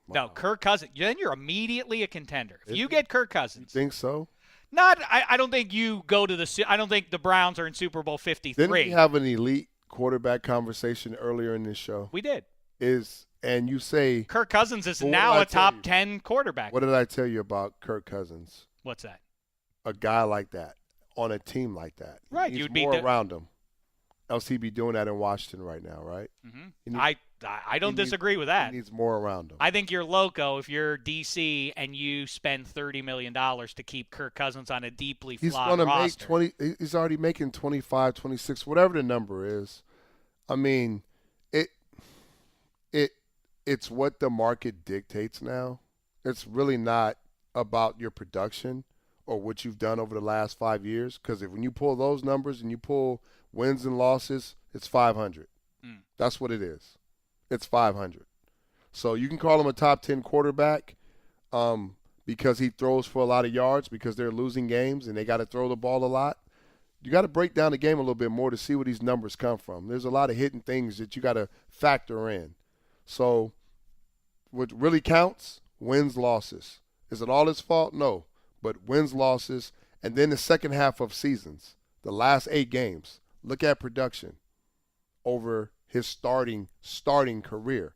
S2: Wow. No, Kirk Cousins. Then you're immediately a contender. If you get Kirk Cousins.
S3: You think so?
S2: I don't think you go to the – I don't think the Browns are in Super Bowl 53.
S3: Didn't we have an elite quarterback conversation earlier in this show?
S2: We did.
S3: And you say –
S2: Kirk Cousins is now a top 10 quarterback.
S3: What did I tell you about Kirk Cousins?
S2: What's that?
S3: A guy like that on a team like that.
S2: Right.
S3: You'd be more around him. Else he'd be doing that in Washington right now, right?
S2: Mm-hmm. I don't disagree with that.
S3: He needs more around him.
S2: I think you're loco if you're DC and you spend $30 million to keep Kirk Cousins on a deeply flawed roster.
S3: He's already making 25, 26, whatever the number is. I mean, it's what the market dictates now. It's really not about your production or what you've done over the last 5 years. Because when you pull those numbers and you pull wins and losses, it's 500. That's what it is. It's 500. So you can call him a top 10 quarterback because he throws for a lot of yards because they're losing games and they got to throw the ball a lot. You got to break down the game a little bit more to see where these numbers come from. There's a lot of hidden things that you got to factor in. So what really counts, wins, losses. Is it all his fault? No. But wins, losses, and then the second half of seasons, the last 8 games, look at production over his starting career.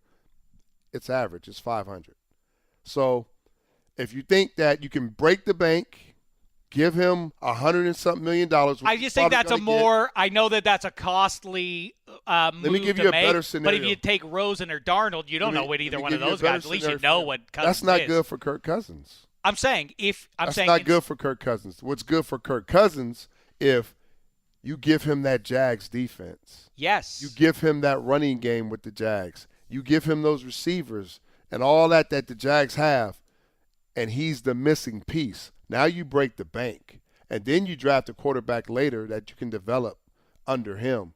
S3: It's average. It's 500. So if you think that you can break the bank, give him $100 and something million.
S2: I just think that's I know that's a costly move
S3: Let me give you a better scenario.
S2: But if you take Rosen or Darnold, you don't know what either one of those guys. At least you know what Cousins is.
S3: That's not good for Kirk Cousins.
S2: That's
S3: not good for Kirk Cousins. What's good for Kirk Cousins if you give him that Jags defense.
S2: Yes.
S3: You give him that running game with the Jags. You give him those receivers and all that the Jags have, and he's the missing piece. Now you break the bank, and then you draft a quarterback later that you can develop under him.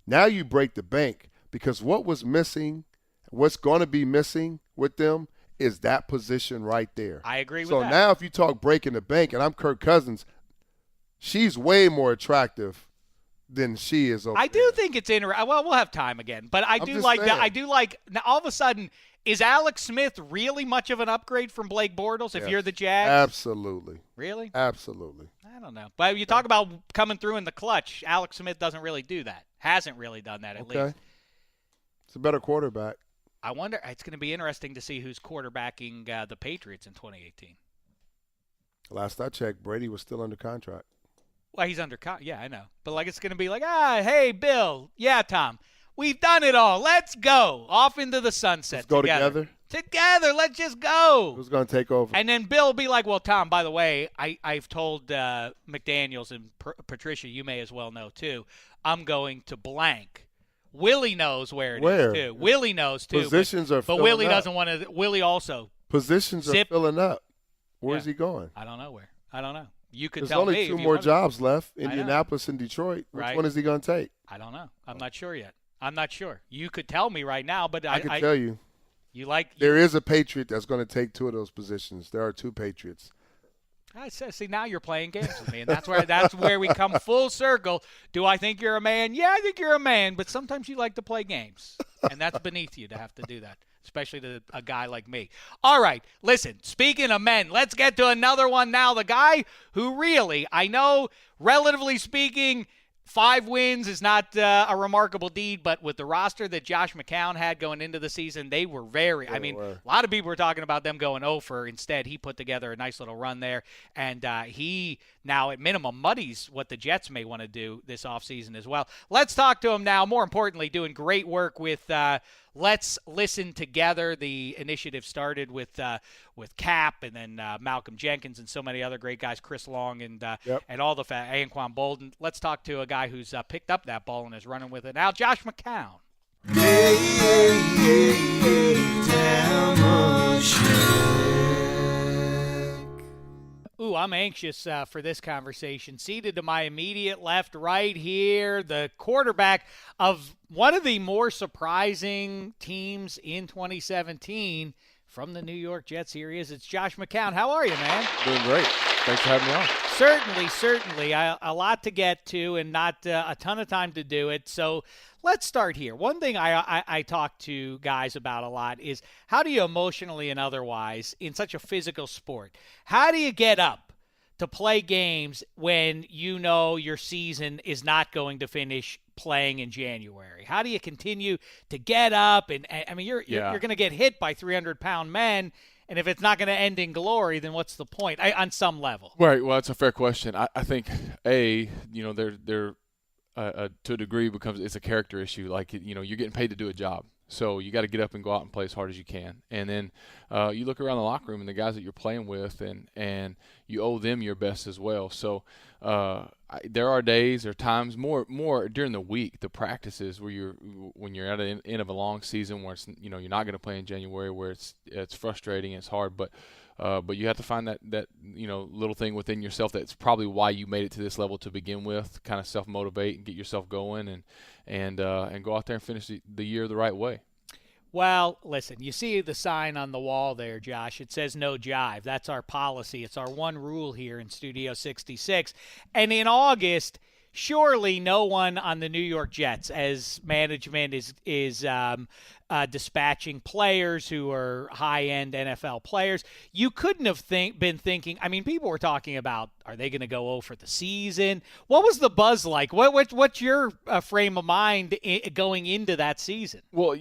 S3: Now you break the bank because what was missing, what's going to be missing with them is that position right there.
S2: I agree with
S3: that. So now if you talk breaking the bank, and I'm Kirk Cousins, she's way more attractive than she is over
S2: I do think it's interesting. Well, we'll have time again. But I do like that. I do like – now all of a sudden, is Alex Smith really much of an upgrade from Blake Bortles if you're the Jags?
S3: Absolutely.
S2: Really?
S3: Absolutely.
S2: I don't know. But you talk about coming through in the clutch. Alex Smith doesn't really do that. Hasn't really done that at least.
S3: It's a better quarterback.
S2: I wonder – it's going to be interesting to see who's quarterbacking the Patriots in 2018.
S3: Last I checked, Brady was still under contract.
S2: Well, he's under yeah, I know. But, like, it's going to be like, hey, Bill. Yeah, Tom. We've done it all. Let's go. Off into the sunset.
S3: Let's go together.
S2: Together. Let's just go.
S3: Who's going to take over?
S2: And then Bill will be like, well, Tom, by the way, I've told McDaniels and Patricia, you may as well know, too, I'm going to blank. Willie knows where it is, too. Willie knows, too.
S3: Positions are filling
S2: But Willie
S3: up.
S2: doesn't want to – Willie also.
S3: Positions are filling up. Where's he going?
S2: I don't know where. I don't know. You could
S3: There's
S2: tell me.
S3: only two more jobs left,
S2: I know.
S3: Indianapolis and Detroit. Which
S2: Right.
S3: one is he going to take?
S2: I don't know. I'm not sure yet. I'm not sure. You could tell me right now, but
S3: I can tell you.
S2: You like –
S3: There is a Patriot that's going to take two of those positions. There are two Patriots.
S2: I said, see, now you're playing games with me, and that's where we come full circle. Do I think you're a man? Yeah, I think you're a man, but sometimes you like to play games, and that's beneath you to have to do that, especially to a guy like me. All right, listen, speaking of men, let's get to another one now. The guy who really, I know, relatively speaking, 5 wins is not a remarkable deed, but with the roster that Josh McCown had going into the season, they were a lot of people were talking about them going over. Instead, he put together a nice little run there, and he now at minimum muddies what the Jets may want to do this offseason as well. Let's talk to him now. More importantly, doing great work with Let's Listen Together. The initiative started with Cap and then Malcolm Jenkins and so many other great guys, Chris Long and all the Anquan Bolden. Let's talk to a guy who's picked up that ball and is running with it now, Josh McCown. Ooh, I'm anxious for this conversation. Seated to my immediate left, right here, the quarterback of one of the more surprising teams in 2017 from the New York Jets. Here he is. It's Josh McCown. How are you, man?
S5: Doing great. Thanks for having me on.
S2: Certainly. A lot to get to and not a ton of time to do it. So let's start here. One thing I talk to guys about a lot is how do you emotionally and otherwise in such a physical sport, how do you get up to play games when you know your season is not going to finish playing in January? How do you continue to get up? And I mean, you're going to get hit by 300-pound men. And if it's not going to end in glory, then what's the point on some level?
S5: Right. Well, that's a fair question. I think, they're to a degree it's a character issue. Like, you're getting paid to do a job. So you got to get up and go out and play as hard as you can. And then you look around the locker room and the guys that you're playing with, and you owe them your best as well. So there are days or times more during the week, the practices where when you're at the end of a long season where it's, you're not going to play in January, where it's frustrating, it's hard, but you have to find that little thing within yourself that's probably why you made it to this level to begin with. Kind of self-motivate and get yourself going, and go out there and finish the year the right way.
S2: Well, listen, you see the sign on the wall there, Josh. It says no jive. That's our policy. It's our one rule here in Studio 66. And in August, surely no one on the New York Jets, as management is dispatching players who are high-end NFL players, you couldn't have been thinking. I mean, people were talking about, are they going to go 0 for the season? What was the buzz like? What's your frame of mind going into that season?
S5: Well,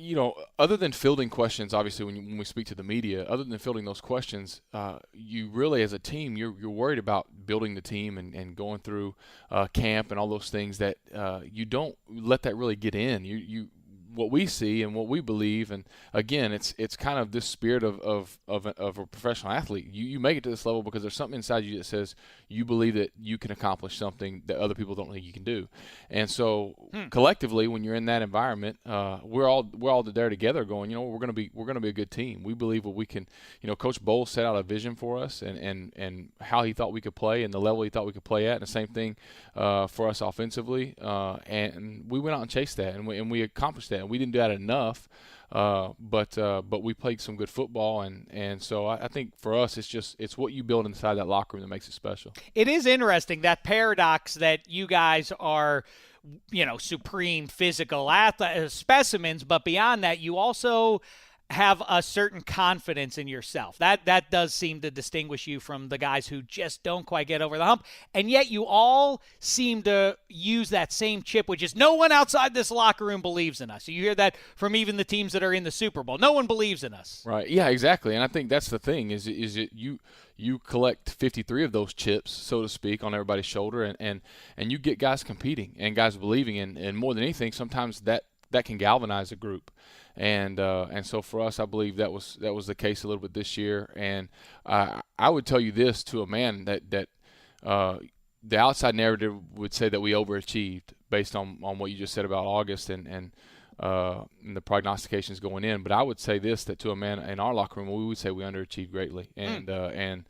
S5: other than fielding questions, obviously when we speak to the media, other than fielding those questions, you really as a team, you're worried about building the team and going through camp and all those things that you don't let that really get in. You what we see and what we believe, and again, it's kind of this spirit of a professional athlete. You make it to this level because there's something inside you that says you believe that you can accomplish something that other people don't think you can do. And so collectively, when you're in that environment, we're all there together going, we're going to be a good team. We believe what we can. Coach Bowles set out a vision for us and how he thought we could play and the level he thought we could play at, and the same thing for us offensively. And we went out and chased that, and we accomplished that. And we didn't do that enough, but we played some good football, and so I think for us it's what you build inside that locker room that makes it special.
S2: It is interesting, that paradox that you guys are, supreme physical specimens, but beyond that, you also have a certain confidence in yourself. That does seem to distinguish you from the guys who just don't quite get over the hump. And yet you all seem to use that same chip, which is no one outside this locker room believes in us. You hear that from even the teams that are in the Super Bowl. No one believes in us.
S5: Right. Yeah, exactly. And I think that's the thing is you collect 53 of those chips, so to speak, on everybody's shoulder, and you get guys competing and guys believing, and more than anything, sometimes that can galvanize a group. And so for us, I believe that was the case a little bit this year. And I would tell you this to a man that the outside narrative would say that we overachieved based on what you just said about August and the prognostications going in. But I would say this, that to a man in our locker room, we would say we underachieved greatly. And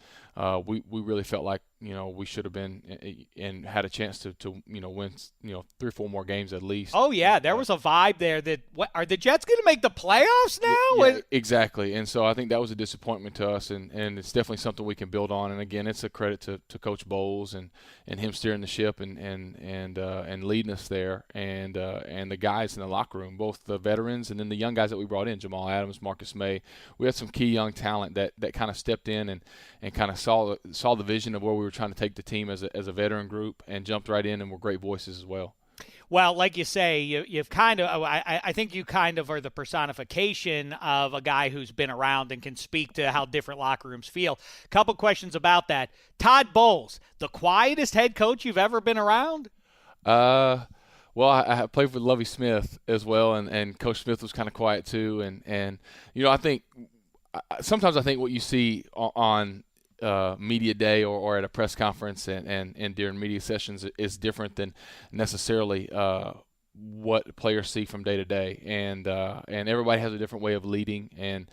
S5: we really felt like, we should have been and had a chance to win, 3 or 4 more games at least.
S2: Oh, yeah. There was a vibe there that, are the Jets going to make the playoffs now?
S5: Yeah, exactly. And so I think that was a disappointment to us, and it's definitely something we can build on. And, again, it's a credit to Coach Bowles and him steering the ship and leading us there, and the guys in the locker room, both the veterans and then the young guys that we brought in, Jamal Adams, Marcus May. We had some key young talent that kind of stepped in and kind of saw the vision of where we were trying to take the team as a veteran group, and jumped right in and were great voices as well.
S2: Well, like you say, you've kind of – I think you kind of are the personification of a guy who's been around and can speak to how different locker rooms feel. A couple questions about that. Todd Bowles, the quietest head coach you've ever been around?
S5: Well, I played with Lovie Smith as well, and Coach Smith was kind of quiet too. And I think sometimes what you see on media day or at a press conference and during media sessions is different than necessarily what players see from day to day, and everybody has a different way of leading and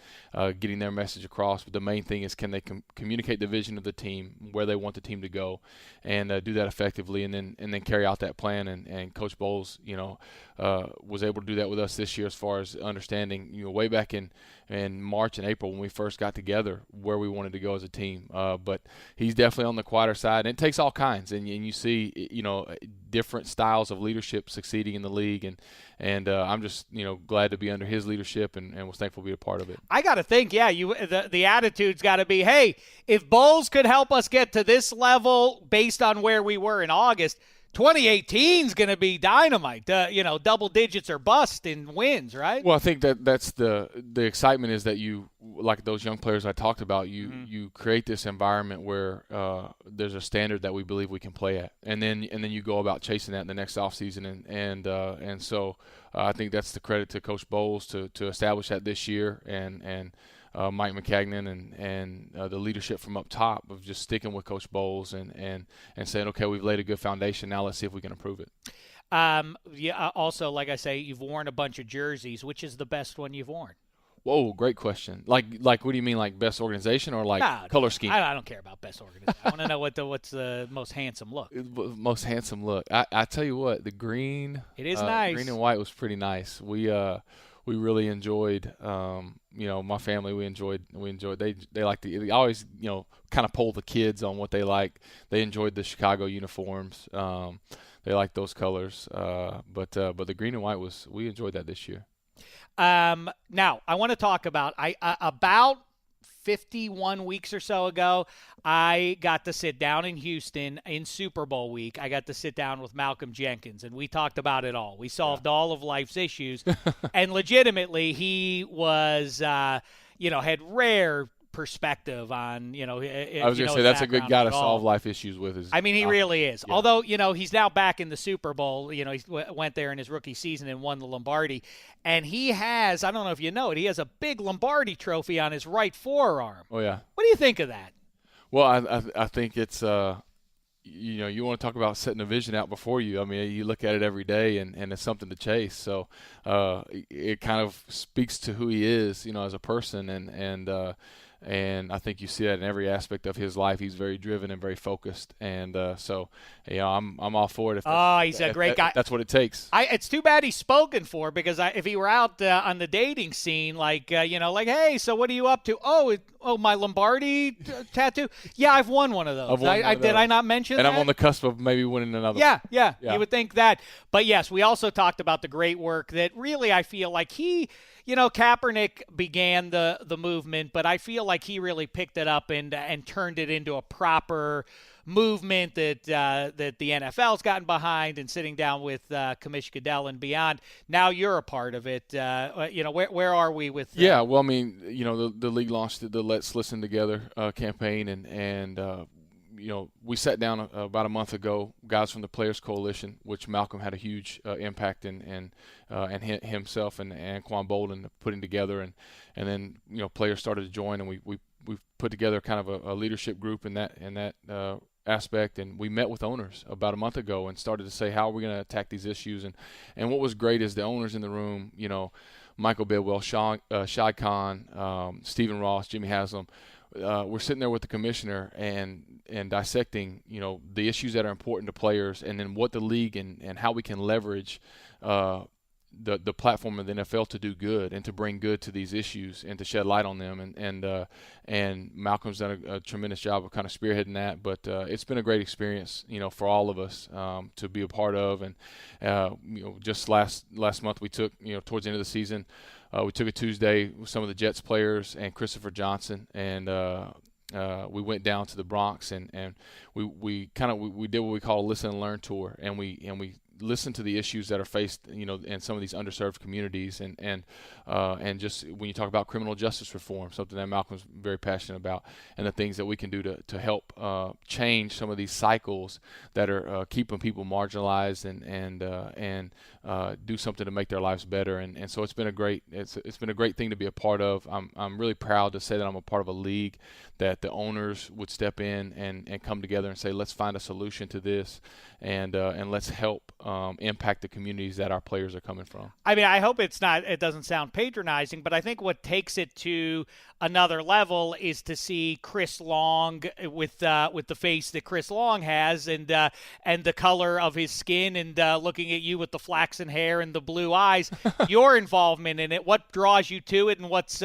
S5: getting their message across. But the main thing is, can they communicate the vision of the team, where they want the team to go, and do that effectively, and then carry out that plan. And Coach Bowles, was able to do that with us this year, as far as understanding, way back in March and April when we first got together, where we wanted to go as a team. But he's definitely on the quieter side, and it takes all kinds, and you see, different styles of leadership succeeding in the league, and I'm just glad to be under his leadership, and was thankful to be a part of it.
S2: I got to think, the attitude's got to be, hey, if Bowles could help us get to this level based on where we were in August, 2018 is going to be dynamite. Double digits or bust in wins, right?
S5: Well, I think that's the excitement, is that you, like those young players I talked about, you create this environment where there's a standard that we believe we can play at, and then you go about chasing that in the next offseason, and so I think that's the credit to Coach Bowles to establish that this year, and Mike McCagnon and the leadership from up top of just sticking with Coach Bowles and saying, okay, we've laid a good foundation, now let's see if we can improve it.
S2: Also, like I say, you've worn a bunch of jerseys. Which is the best one you've worn?
S5: Whoa, great question. Like what do you mean, like best organization or color scheme?
S2: I don't care about best organization. I want to know what's the most handsome look.
S5: Most handsome look. I tell you what, the green.
S2: It is nice.
S5: Green and white was pretty nice. We really enjoyed, my family, we enjoyed, they like they always, kind of poll the kids on what they like. They enjoyed the Chicago uniforms. They like those colors. But the green and white we enjoyed that this year.
S2: Now I want to talk about, about 51 weeks or so ago, I got to sit down in Houston in Super Bowl week. I got to sit down with Malcolm Jenkins, and we talked about it all. We solved all of life's issues, and legitimately, he was, had rare perspective on,
S5: I was going to say, that's a good guy to solve life issues with.
S2: He really is. Yeah. Although, he's now back in the Super Bowl. He went there in his rookie season and won the Lombardi. And he has, I don't know if you know it, he has a big Lombardi trophy on his right forearm.
S5: Oh, yeah.
S2: What do you think of that?
S5: Well, I think it's, you want to talk about setting a vision out before you. I mean, you look at it every day, and it's something to chase. So it kind of speaks to who he is, as a person, and I think you see that in every aspect of his life. He's very driven and very focused, and so I'm all for it.
S2: He's a great guy.
S5: That's what it takes.
S2: It's too bad he's spoken for, because if he were out on the dating scene, hey, so what are you up to? Oh, my Lombardi tattoo. Yeah, I've won one of those. Did I not mention that?
S5: And I'm on the cusp of maybe winning another.
S2: Yeah. You would think that, but yes, we also talked about the great work that really I feel like he Kaepernick began the movement, but I feel like he really picked it up and turned it into a proper movement that the NFL's gotten behind, and sitting down with Commissioner Goodell and beyond. Now you're a part of it. Where are we with that?
S5: Yeah, well, I mean, the league launched the Let's Listen Together campaign, and we sat down about a month ago, guys from the Players Coalition, which Malcolm had a huge impact in, and himself and Quan Bolden putting together, and then players started to join, and we put together kind of a leadership group in that aspect, and we met with owners about a month ago and started to say, how are we going to attack these issues? And what was great is the owners in the room, Michael Bidwell, Shad Khan, Stephen Ross, Jimmy Haslam, we're sitting there with the commissioner and dissecting, the issues that are important to players, and then what the league and how we can leverage the platform of the NFL to do good and to bring good to these issues and to shed light on them. And Malcolm's done a tremendous job of kind of spearheading that. But it's been a great experience, for all of us to be a part of. And just last month we took, towards the end of the season, we took a Tuesday with some of the Jets players and Christopher Johnson, and we went down to the Bronx, and we did what we call a listen and learn tour, and we listen to the issues that are faced, in some of these underserved communities, and just when you talk about criminal justice reform, something that Malcolm's very passionate about, and the things that we can do to help change some of these cycles that are keeping people marginalized and do something to make their lives better. And so it's been a great thing to be a part of. I'm really proud to say that I'm a part of a league that the owners would step in and come together and say, let's find a solution to this, and let's help impact the communities that our players are coming from.
S2: I mean, I hope it doesn't sound patronizing, but I think what takes it to another level is to see Chris Long with the face that Chris Long has, and the color of his skin, and looking at you with the flaxen hair and the blue eyes. Your involvement in it, what draws you to it, and what's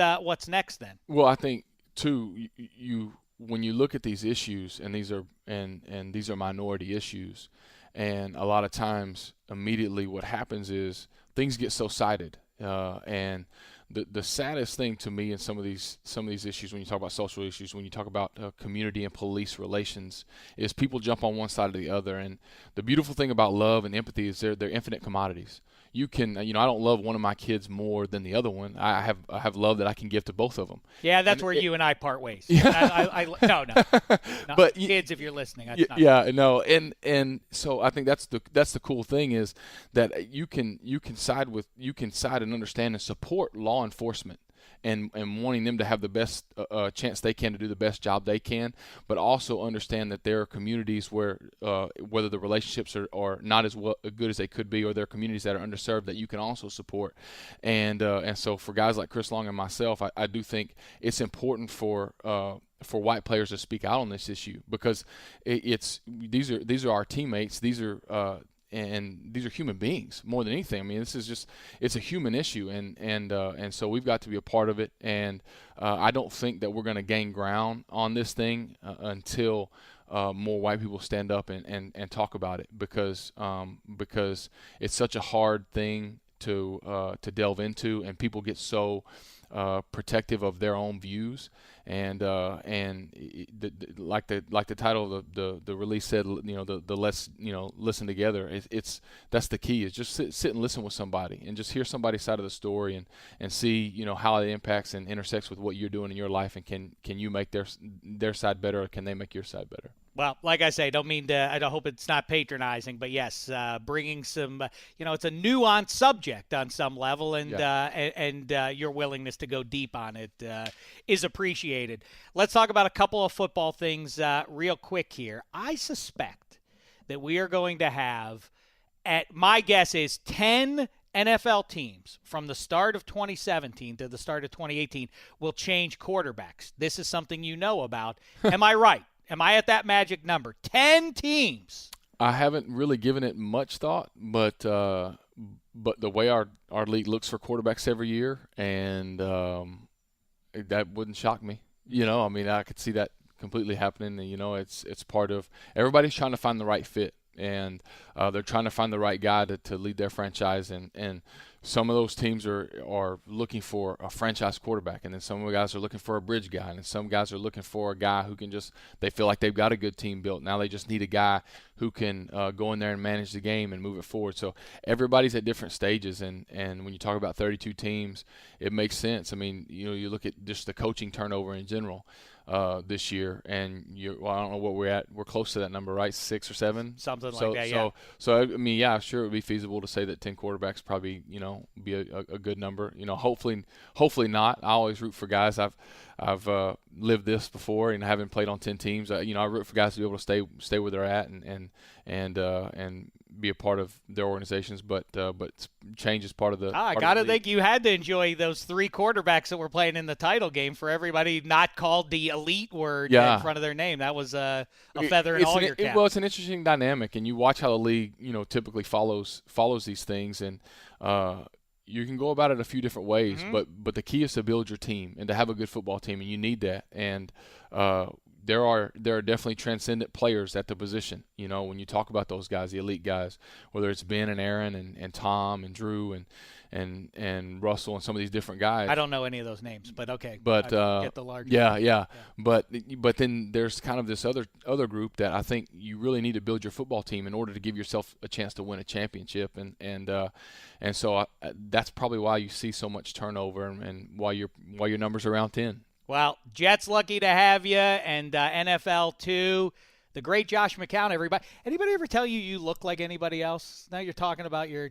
S2: next then?
S5: Well, I think too, you when you look at these issues, and these are minority issues, and a lot of times immediately what happens is things get so cited, and the saddest thing to me in some of these issues, when you talk about social issues, when you talk about community and police relations, is people jump on one side or the other. And the beautiful thing about love and empathy is they're infinite commodities. You can, I don't love one of my kids more than the other one. I have love that I can give to both of them.
S2: Yeah, that's where you and I part ways. No. But kids, if you're listening,
S5: and so I think that's the cool thing, is that you can side and understand and support law enforcement and wanting them to have the best chance they can to do the best job they can, but also understand that there are communities where whether the relationships are not as good as they could be, or there are communities that are underserved that you can also support. And so for guys like Chris Long and myself, I do think it's important for white players to speak out on this issue, because these are our teammates. These are human beings more than anything. I mean, it's a human issue, and so we've got to be a part of it. And I don't think that we're going to gain ground on this thing until more white people stand up and talk about it, because it's such a hard thing to delve into, and people get so protective of their own views, and like the title of the release said, the let's listen together. That's the key, is just sit and listen with somebody and just hear somebody's side of the story and see how it impacts and intersects with what you're doing in your life, and can you make their side better, or can they make your side better?
S2: Well, like I say, I don't hope it's not patronizing, but yes, bringing some, it's a nuanced subject on some level, and your willingness to go deep on it is appreciated. Let's talk about a couple of football things real quick here. I suspect that we are going to have, my guess is 10 NFL teams from the start of 2017 to the start of 2018 will change quarterbacks. This is something you know about. Am I right? Am I at that magic number? 10 teams.
S5: I haven't really given it much thought, but the way our league looks for quarterbacks every year, and that wouldn't shock me. I mean, I could see that completely happening. And, it's part of everybody's trying to find the right fit, and they're trying to find the right guy to lead their franchise. And some of those teams are looking for a franchise quarterback, and then some of the guys are looking for a bridge guy, and then some guys are looking for a guy who can just – they feel like they've got a good team built. Now they just need a guy who can go in there and manage the game and move it forward. So everybody's at different stages, and when you talk about 32 teams, it makes sense. I mean, you look at just the coaching turnover in general this year, and I don't know what we're at. We're close to that number, right? 6 or 7?
S2: Something like that, yeah.
S5: So I mean, yeah, sure, it would be feasible to say that 10 quarterbacks probably, be a good number. Hopefully not. I always root for guys. I've lived this before, and having played on 10 teams, I root for guys to be able to stay where they're at and be a part of their organizations, but change is part of the.
S2: I gotta think you had to enjoy those 3 quarterbacks that were playing in the title game for everybody not called the elite word in front of their name. That was a feather in all your cap.
S5: Well, it's an interesting dynamic, and you watch how the league, typically follows these things, and you can go about it a few different ways, but the key is to build your team and to have a good football team, and you need that. And there are definitely transcendent players at the position. When you talk about those guys, the elite guys, whether it's Ben and Aaron and Tom and Drew and Russell and some of these different guys.
S2: I don't know any of those names, but okay.
S5: But
S2: I get the large.
S5: Yeah. But then there's kind of this other group that I think you really need to build your football team in order to give yourself a chance to win a championship, and so that's probably why you see so much turnover and why your number's around 10.
S2: Well, Jets lucky to have you, and NFL too. The great Josh McCown, everybody. Anybody ever tell you look like anybody else? Now you're talking about your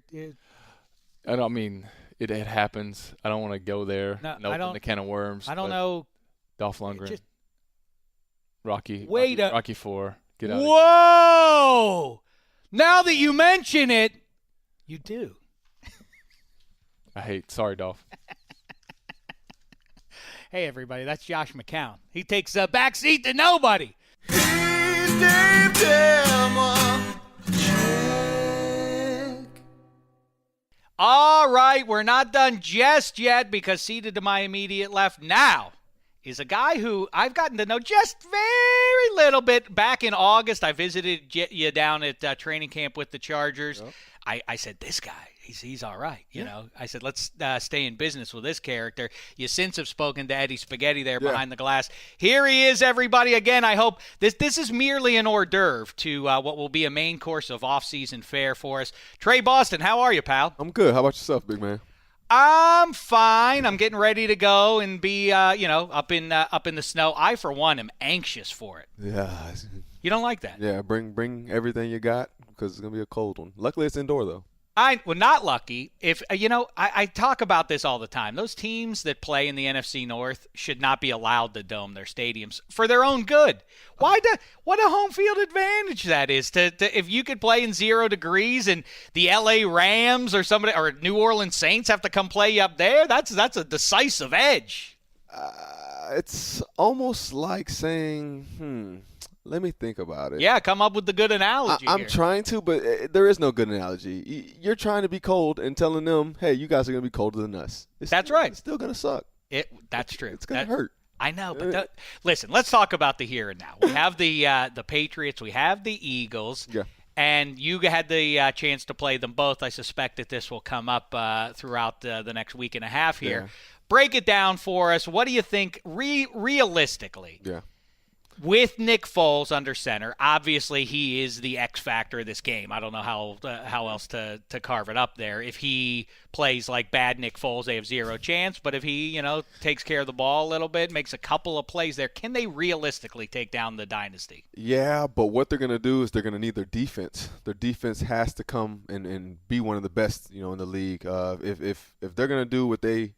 S5: I don't mean it happens. I don't want to go there.
S2: No,
S5: and open the can of worms.
S2: I don't know.
S5: Dolph Lundgren. Rocky 4. Get out.
S2: Whoa! Now that you mention it, you do.
S5: Sorry, Dolph.
S2: Hey, everybody, that's Josh McCown. He takes a back seat to nobody. All right, we're not done just yet because seated to my immediate left now is a guy who I've gotten to know just very little bit. Back in August, I visited you down at training camp with the Chargers. Yep. I said, this guy, he's all right. I said, let's stay in business with this character. You since have spoken to Eddie Spaghetti there behind the glass. Here he is, everybody. Again, I hope this is merely an hors d'oeuvre to what will be a main course of off-season fare for us. Tre Boston, how are you, pal?
S6: I'm good. How about yourself, big man?
S2: I'm fine. I'm getting ready to go and be, up in the snow. I, for one, am anxious for it.
S6: Yeah.
S2: You don't like that?
S6: Yeah, bring everything you got because it's going to be a cold one. Luckily, it's indoor, though.
S2: Not lucky. If I talk about this all the time. Those teams that play in the NFC North should not be allowed to dome their stadiums for their own good. What a home field advantage that is to if you could play in 0 degrees and the LA Rams or somebody or New Orleans Saints have to come play up there. That's a decisive edge.
S6: It's almost like saying, let me think about it.
S2: Yeah, come up with the good analogy.
S6: I'm trying to, but there is no good analogy. You're trying to be cold and telling them, hey, you guys are going to be colder than us.
S2: That's right.
S6: It's still going to suck.
S2: That's true.
S6: It's going to hurt.
S2: I know, but listen, let's talk about the here and now. We have the Patriots. We have the Eagles.
S6: Yeah.
S2: And you had the chance to play them both. I suspect that this will come up throughout the next week and a half here. Yeah. Break it down for us. What do you think realistically?
S6: Yeah.
S2: With Nick Foles under center, obviously he is the X factor of this game. I don't know how else to carve it up there. If he plays like bad Nick Foles, they have zero chance. But if he, takes care of the ball a little bit, makes a couple of plays there, can they realistically take down the dynasty?
S6: Yeah, but what they're going to do is they're going to need their defense. Their defense has to come and be one of the best, in the league. If they're going to do what they,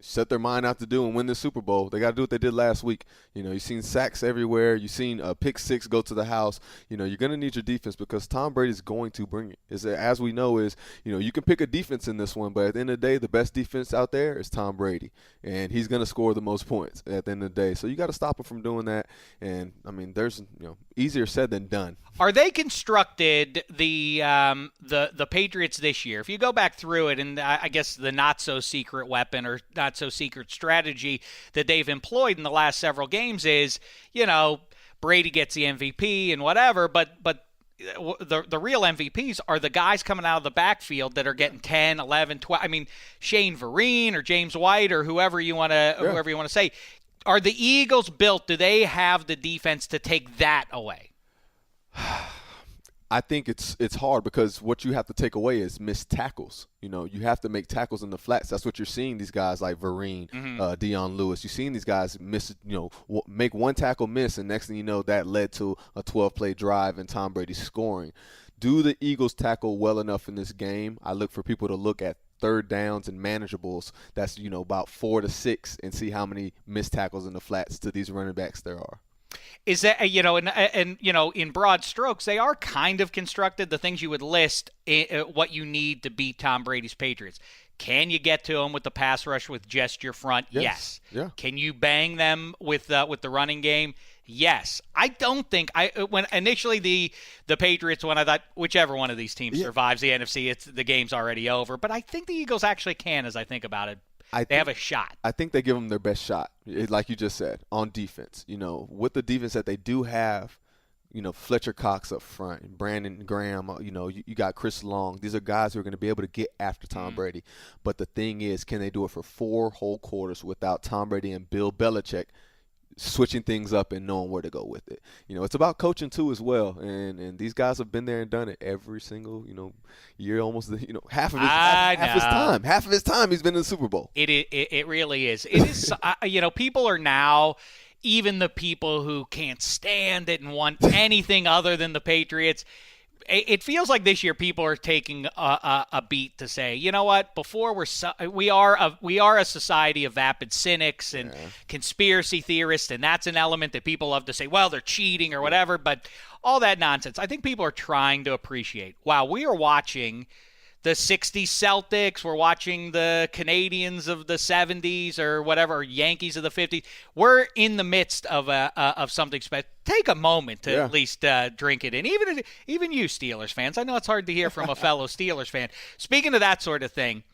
S6: set their mind out to do and win the Super Bowl, they got to do what they did last week. You've seen sacks everywhere. You've seen a pick six go to the house. You're going to need your defense because Tom Brady's going to bring it. As we know you can pick a defense in this one, but at the end of the day, the best defense out there is Tom Brady, and he's going to score the most points at the end of the day. So you got to stop him from doing that. And there's easier said than done.
S2: Are they constructed the Patriots this year? If you go back through it, and I guess the not so secret weapon or not so secret strategy that they've employed in the last several games is, Brady gets the MVP and whatever, but the real MVPs are the guys coming out of the backfield that are getting 10, 11, 12. I mean, Shane Vereen or James White or whoever you want to say. Are the Eagles built? Do they have the defense to take that away?
S6: I think it's hard because what you have to take away is missed tackles. You have to make tackles in the flats. That's what you're seeing these guys like Vereen, Dion Lewis. You're seeing these guys miss, make one tackle miss, and next thing you know, that led to a 12-play drive and Tom Brady scoring. Do the Eagles tackle well enough in this game? I look for people to look at third downs and manageables. That's, about 4 to 6 and see how many missed tackles in the flats to these running backs there are.
S2: Is that, in broad strokes, they are kind of constructed, the things you would list, what you need to beat Tom Brady's Patriots. Can you get to them with the pass rush with just your front? Yes.
S6: Yeah.
S2: Can you bang them with the running game? Yes. I don't think when initially the Patriots, when I thought whichever one of these teams survives the NFC, the game's already over. But I think the Eagles actually can, as I think about it. They have a shot.
S6: I think they give them their best shot, like you just said, on defense. With the defense that they do have, Fletcher Cox up front, Brandon Graham, you got Chris Long. These are guys who are going to be able to get after Tom Brady. But the thing is, can they do it for 4 whole quarters without Tom Brady and Bill Belichick switching things up and knowing where to go with it? It's about coaching too as well, and these guys have been there and done it every single year, almost half of his time he's been in the Super Bowl.
S2: It really is. It is. People are now, even the people who can't stand it and want anything other than the Patriots. It feels like this year people are taking a beat to say, you know what? Before we are a society of vapid cynics and conspiracy theorists, and that's an element that people love to say, well, they're cheating or whatever. But all that nonsense, I think people are trying to appreciate. Wow, we are watching the 60s Celtics. We're watching the Canadians of the 70s or whatever, or Yankees of the 50s. We're in the midst of something special. Take a moment to at least drink it in. Even you Steelers fans. I know it's hard to hear from a fellow Steelers fan. Speaking of that sort of thing,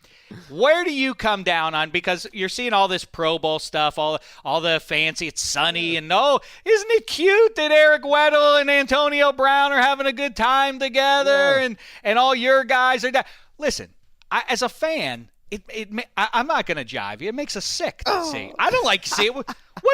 S2: where do you come down on? Because you're seeing all this Pro Bowl stuff, all the fancy, it's sunny, and isn't it cute that Eric Weddle and Antonio Brown are having a good time together, and all your guys are down. Listen, as a fan, I'm not going to jive you. It makes us sick to see. I don't like to see it.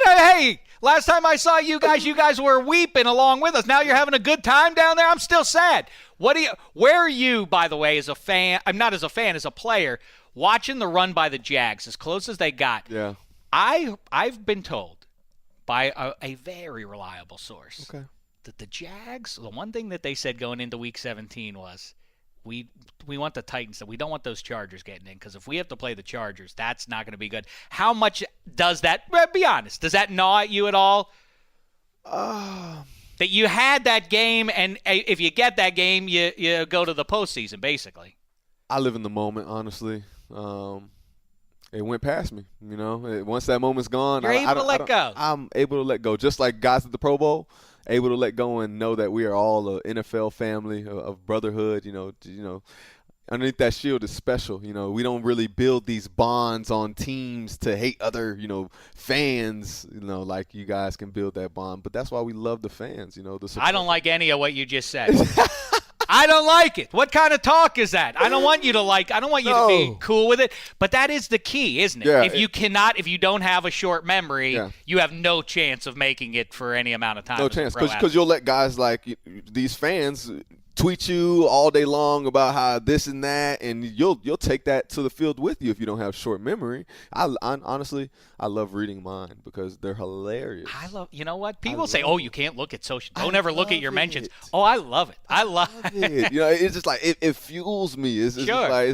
S2: Hey, last time I saw you guys were weeping along with us. Now you're having a good time down there? I'm still sad. Where are you, by the way, as a fan? I'm not as a fan, as a player, watching the run by the Jags, as close as they got.
S6: Yeah.
S2: I've been told by a very reliable source that the Jags, the one thing that they said going into Week 17 was, we want the Titans. We don't want those Chargers getting in, because if we have to play the Chargers, that's not going to be good. How much does that, be honest, does that gnaw at you at all? That you had that game, and if you get that game, you go to the postseason, basically.
S6: I live in the moment, honestly. It went past me, Once that moment's gone,
S2: you're able to let go.
S6: I'm able to let go, just like guys at the Pro Bowl, able to let go and know that we are all an NFL family of brotherhood. Underneath that shield is special. We don't really build these bonds on teams to hate other, fans, like you guys can build that bond. But that's why we love the fans, the support.
S2: I don't like any of what you just said. I don't like it. What kind of talk is that? I don't want you to to be cool with it. But that is the key, isn't it?
S6: Yeah,
S2: if you don't have a short memory, you have no chance of making it for any amount of time.
S6: No chance, because you'll let guys like these fans tweet you all day long about how this and that, and you'll take that to the field with you if you don't have short memory. Honestly, I love reading mine because they're hilarious.
S2: You know what? People say, "Oh, you can't look at social. Don't ever look at your mentions." Oh, I love it. I love
S6: it. It's just like it fuels me. It's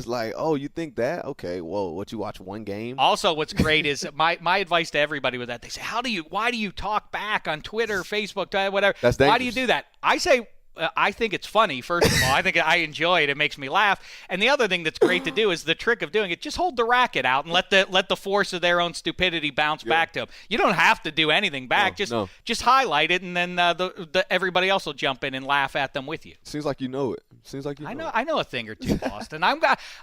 S6: like, oh, you think that? Okay, well, what, you watch one game?
S2: Also, what's great is my advice to everybody with that. They say, why do you talk back on Twitter, Facebook, whatever?
S6: That's dangerous.
S2: Why do you do that? I say, I think it's funny, first of all. I think I enjoy it. It makes me laugh. And the other thing that's great to do is the trick of doing it. Just hold the racket out and let the force of their own stupidity bounce back to them. You don't have to do anything back. Just highlight it, and then everybody else will jump in and laugh at them with you.
S6: Seems like you know it.
S2: I know a thing or two, Boston.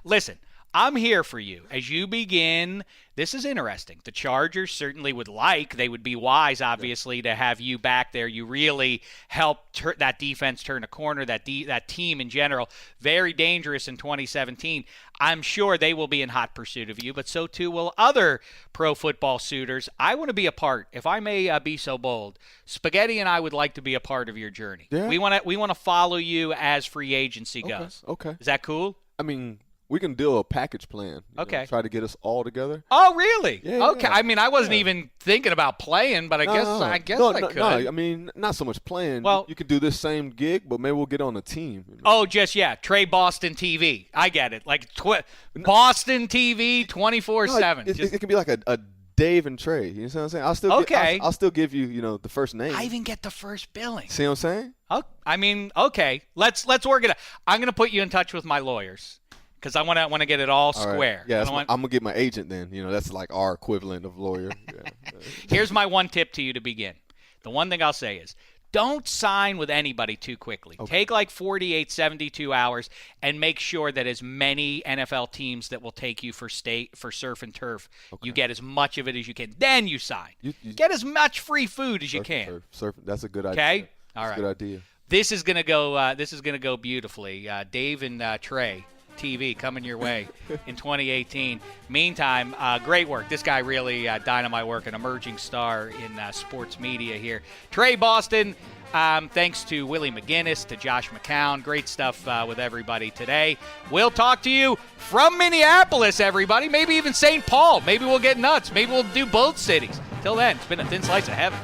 S2: Listen. I'm here for you as you begin. This is interesting. The Chargers certainly they would be wise, obviously, to have you back there. You really helped that defense turn a corner, that team in general, very dangerous in 2017. I'm sure they will be in hot pursuit of you, but so too will other pro football suitors. I want to be a part, if I may be so bold. Spaghetti and I would like to be a part of your journey.
S6: Yeah.
S2: We want to follow you as free agency goes.
S6: Okay.
S2: Is that cool?
S6: I mean, we can do a package plan.
S2: Okay.
S6: Try to get us all together.
S2: Oh, really?
S6: Yeah,
S2: okay.
S6: yeah.
S2: I mean, I wasn't even thinking about playing, but I guess I could.
S6: No, I mean, not so much playing.
S2: Well,
S6: you could do this same gig, but maybe we'll get on a team.
S2: Oh, Tre Boston TV. I get it. Like Boston TV 24/7.
S6: It can be like a Dave and Tre. You know what I'm saying? I'll still give you, the first name.
S2: I even get the first billing.
S6: See what I'm saying?
S2: Oh, I mean, okay. Let's work it out. I'm going to put you in touch with my lawyers because I want to get it all square.
S6: Right. Yeah, I'm going to get my agent then. That's like our equivalent of lawyer. Yeah.
S2: Here's my one tip to you to begin. The one thing I'll say is don't sign with anybody too quickly.
S6: Okay.
S2: Take like 48, 72 hours and make sure that as many NFL teams that will take you for surf and turf, you get as much of it as you can. Then you sign. You get as much free food as you can.
S6: Surf, that's a good idea.
S2: Okay? All right.
S6: Good idea.
S2: This is gonna go beautifully. Dave and Tre TV coming your way in 2018. Meantime, great work. This guy really dynamite work, an emerging star in sports media here. Tre Boston, thanks to Willie McGinest, to Josh McCown. Great stuff with everybody today. We'll talk to you from Minneapolis, everybody. Maybe even St. Paul. Maybe we'll get nuts. Maybe we'll do both cities. Till then, it's been a thin slice of heaven.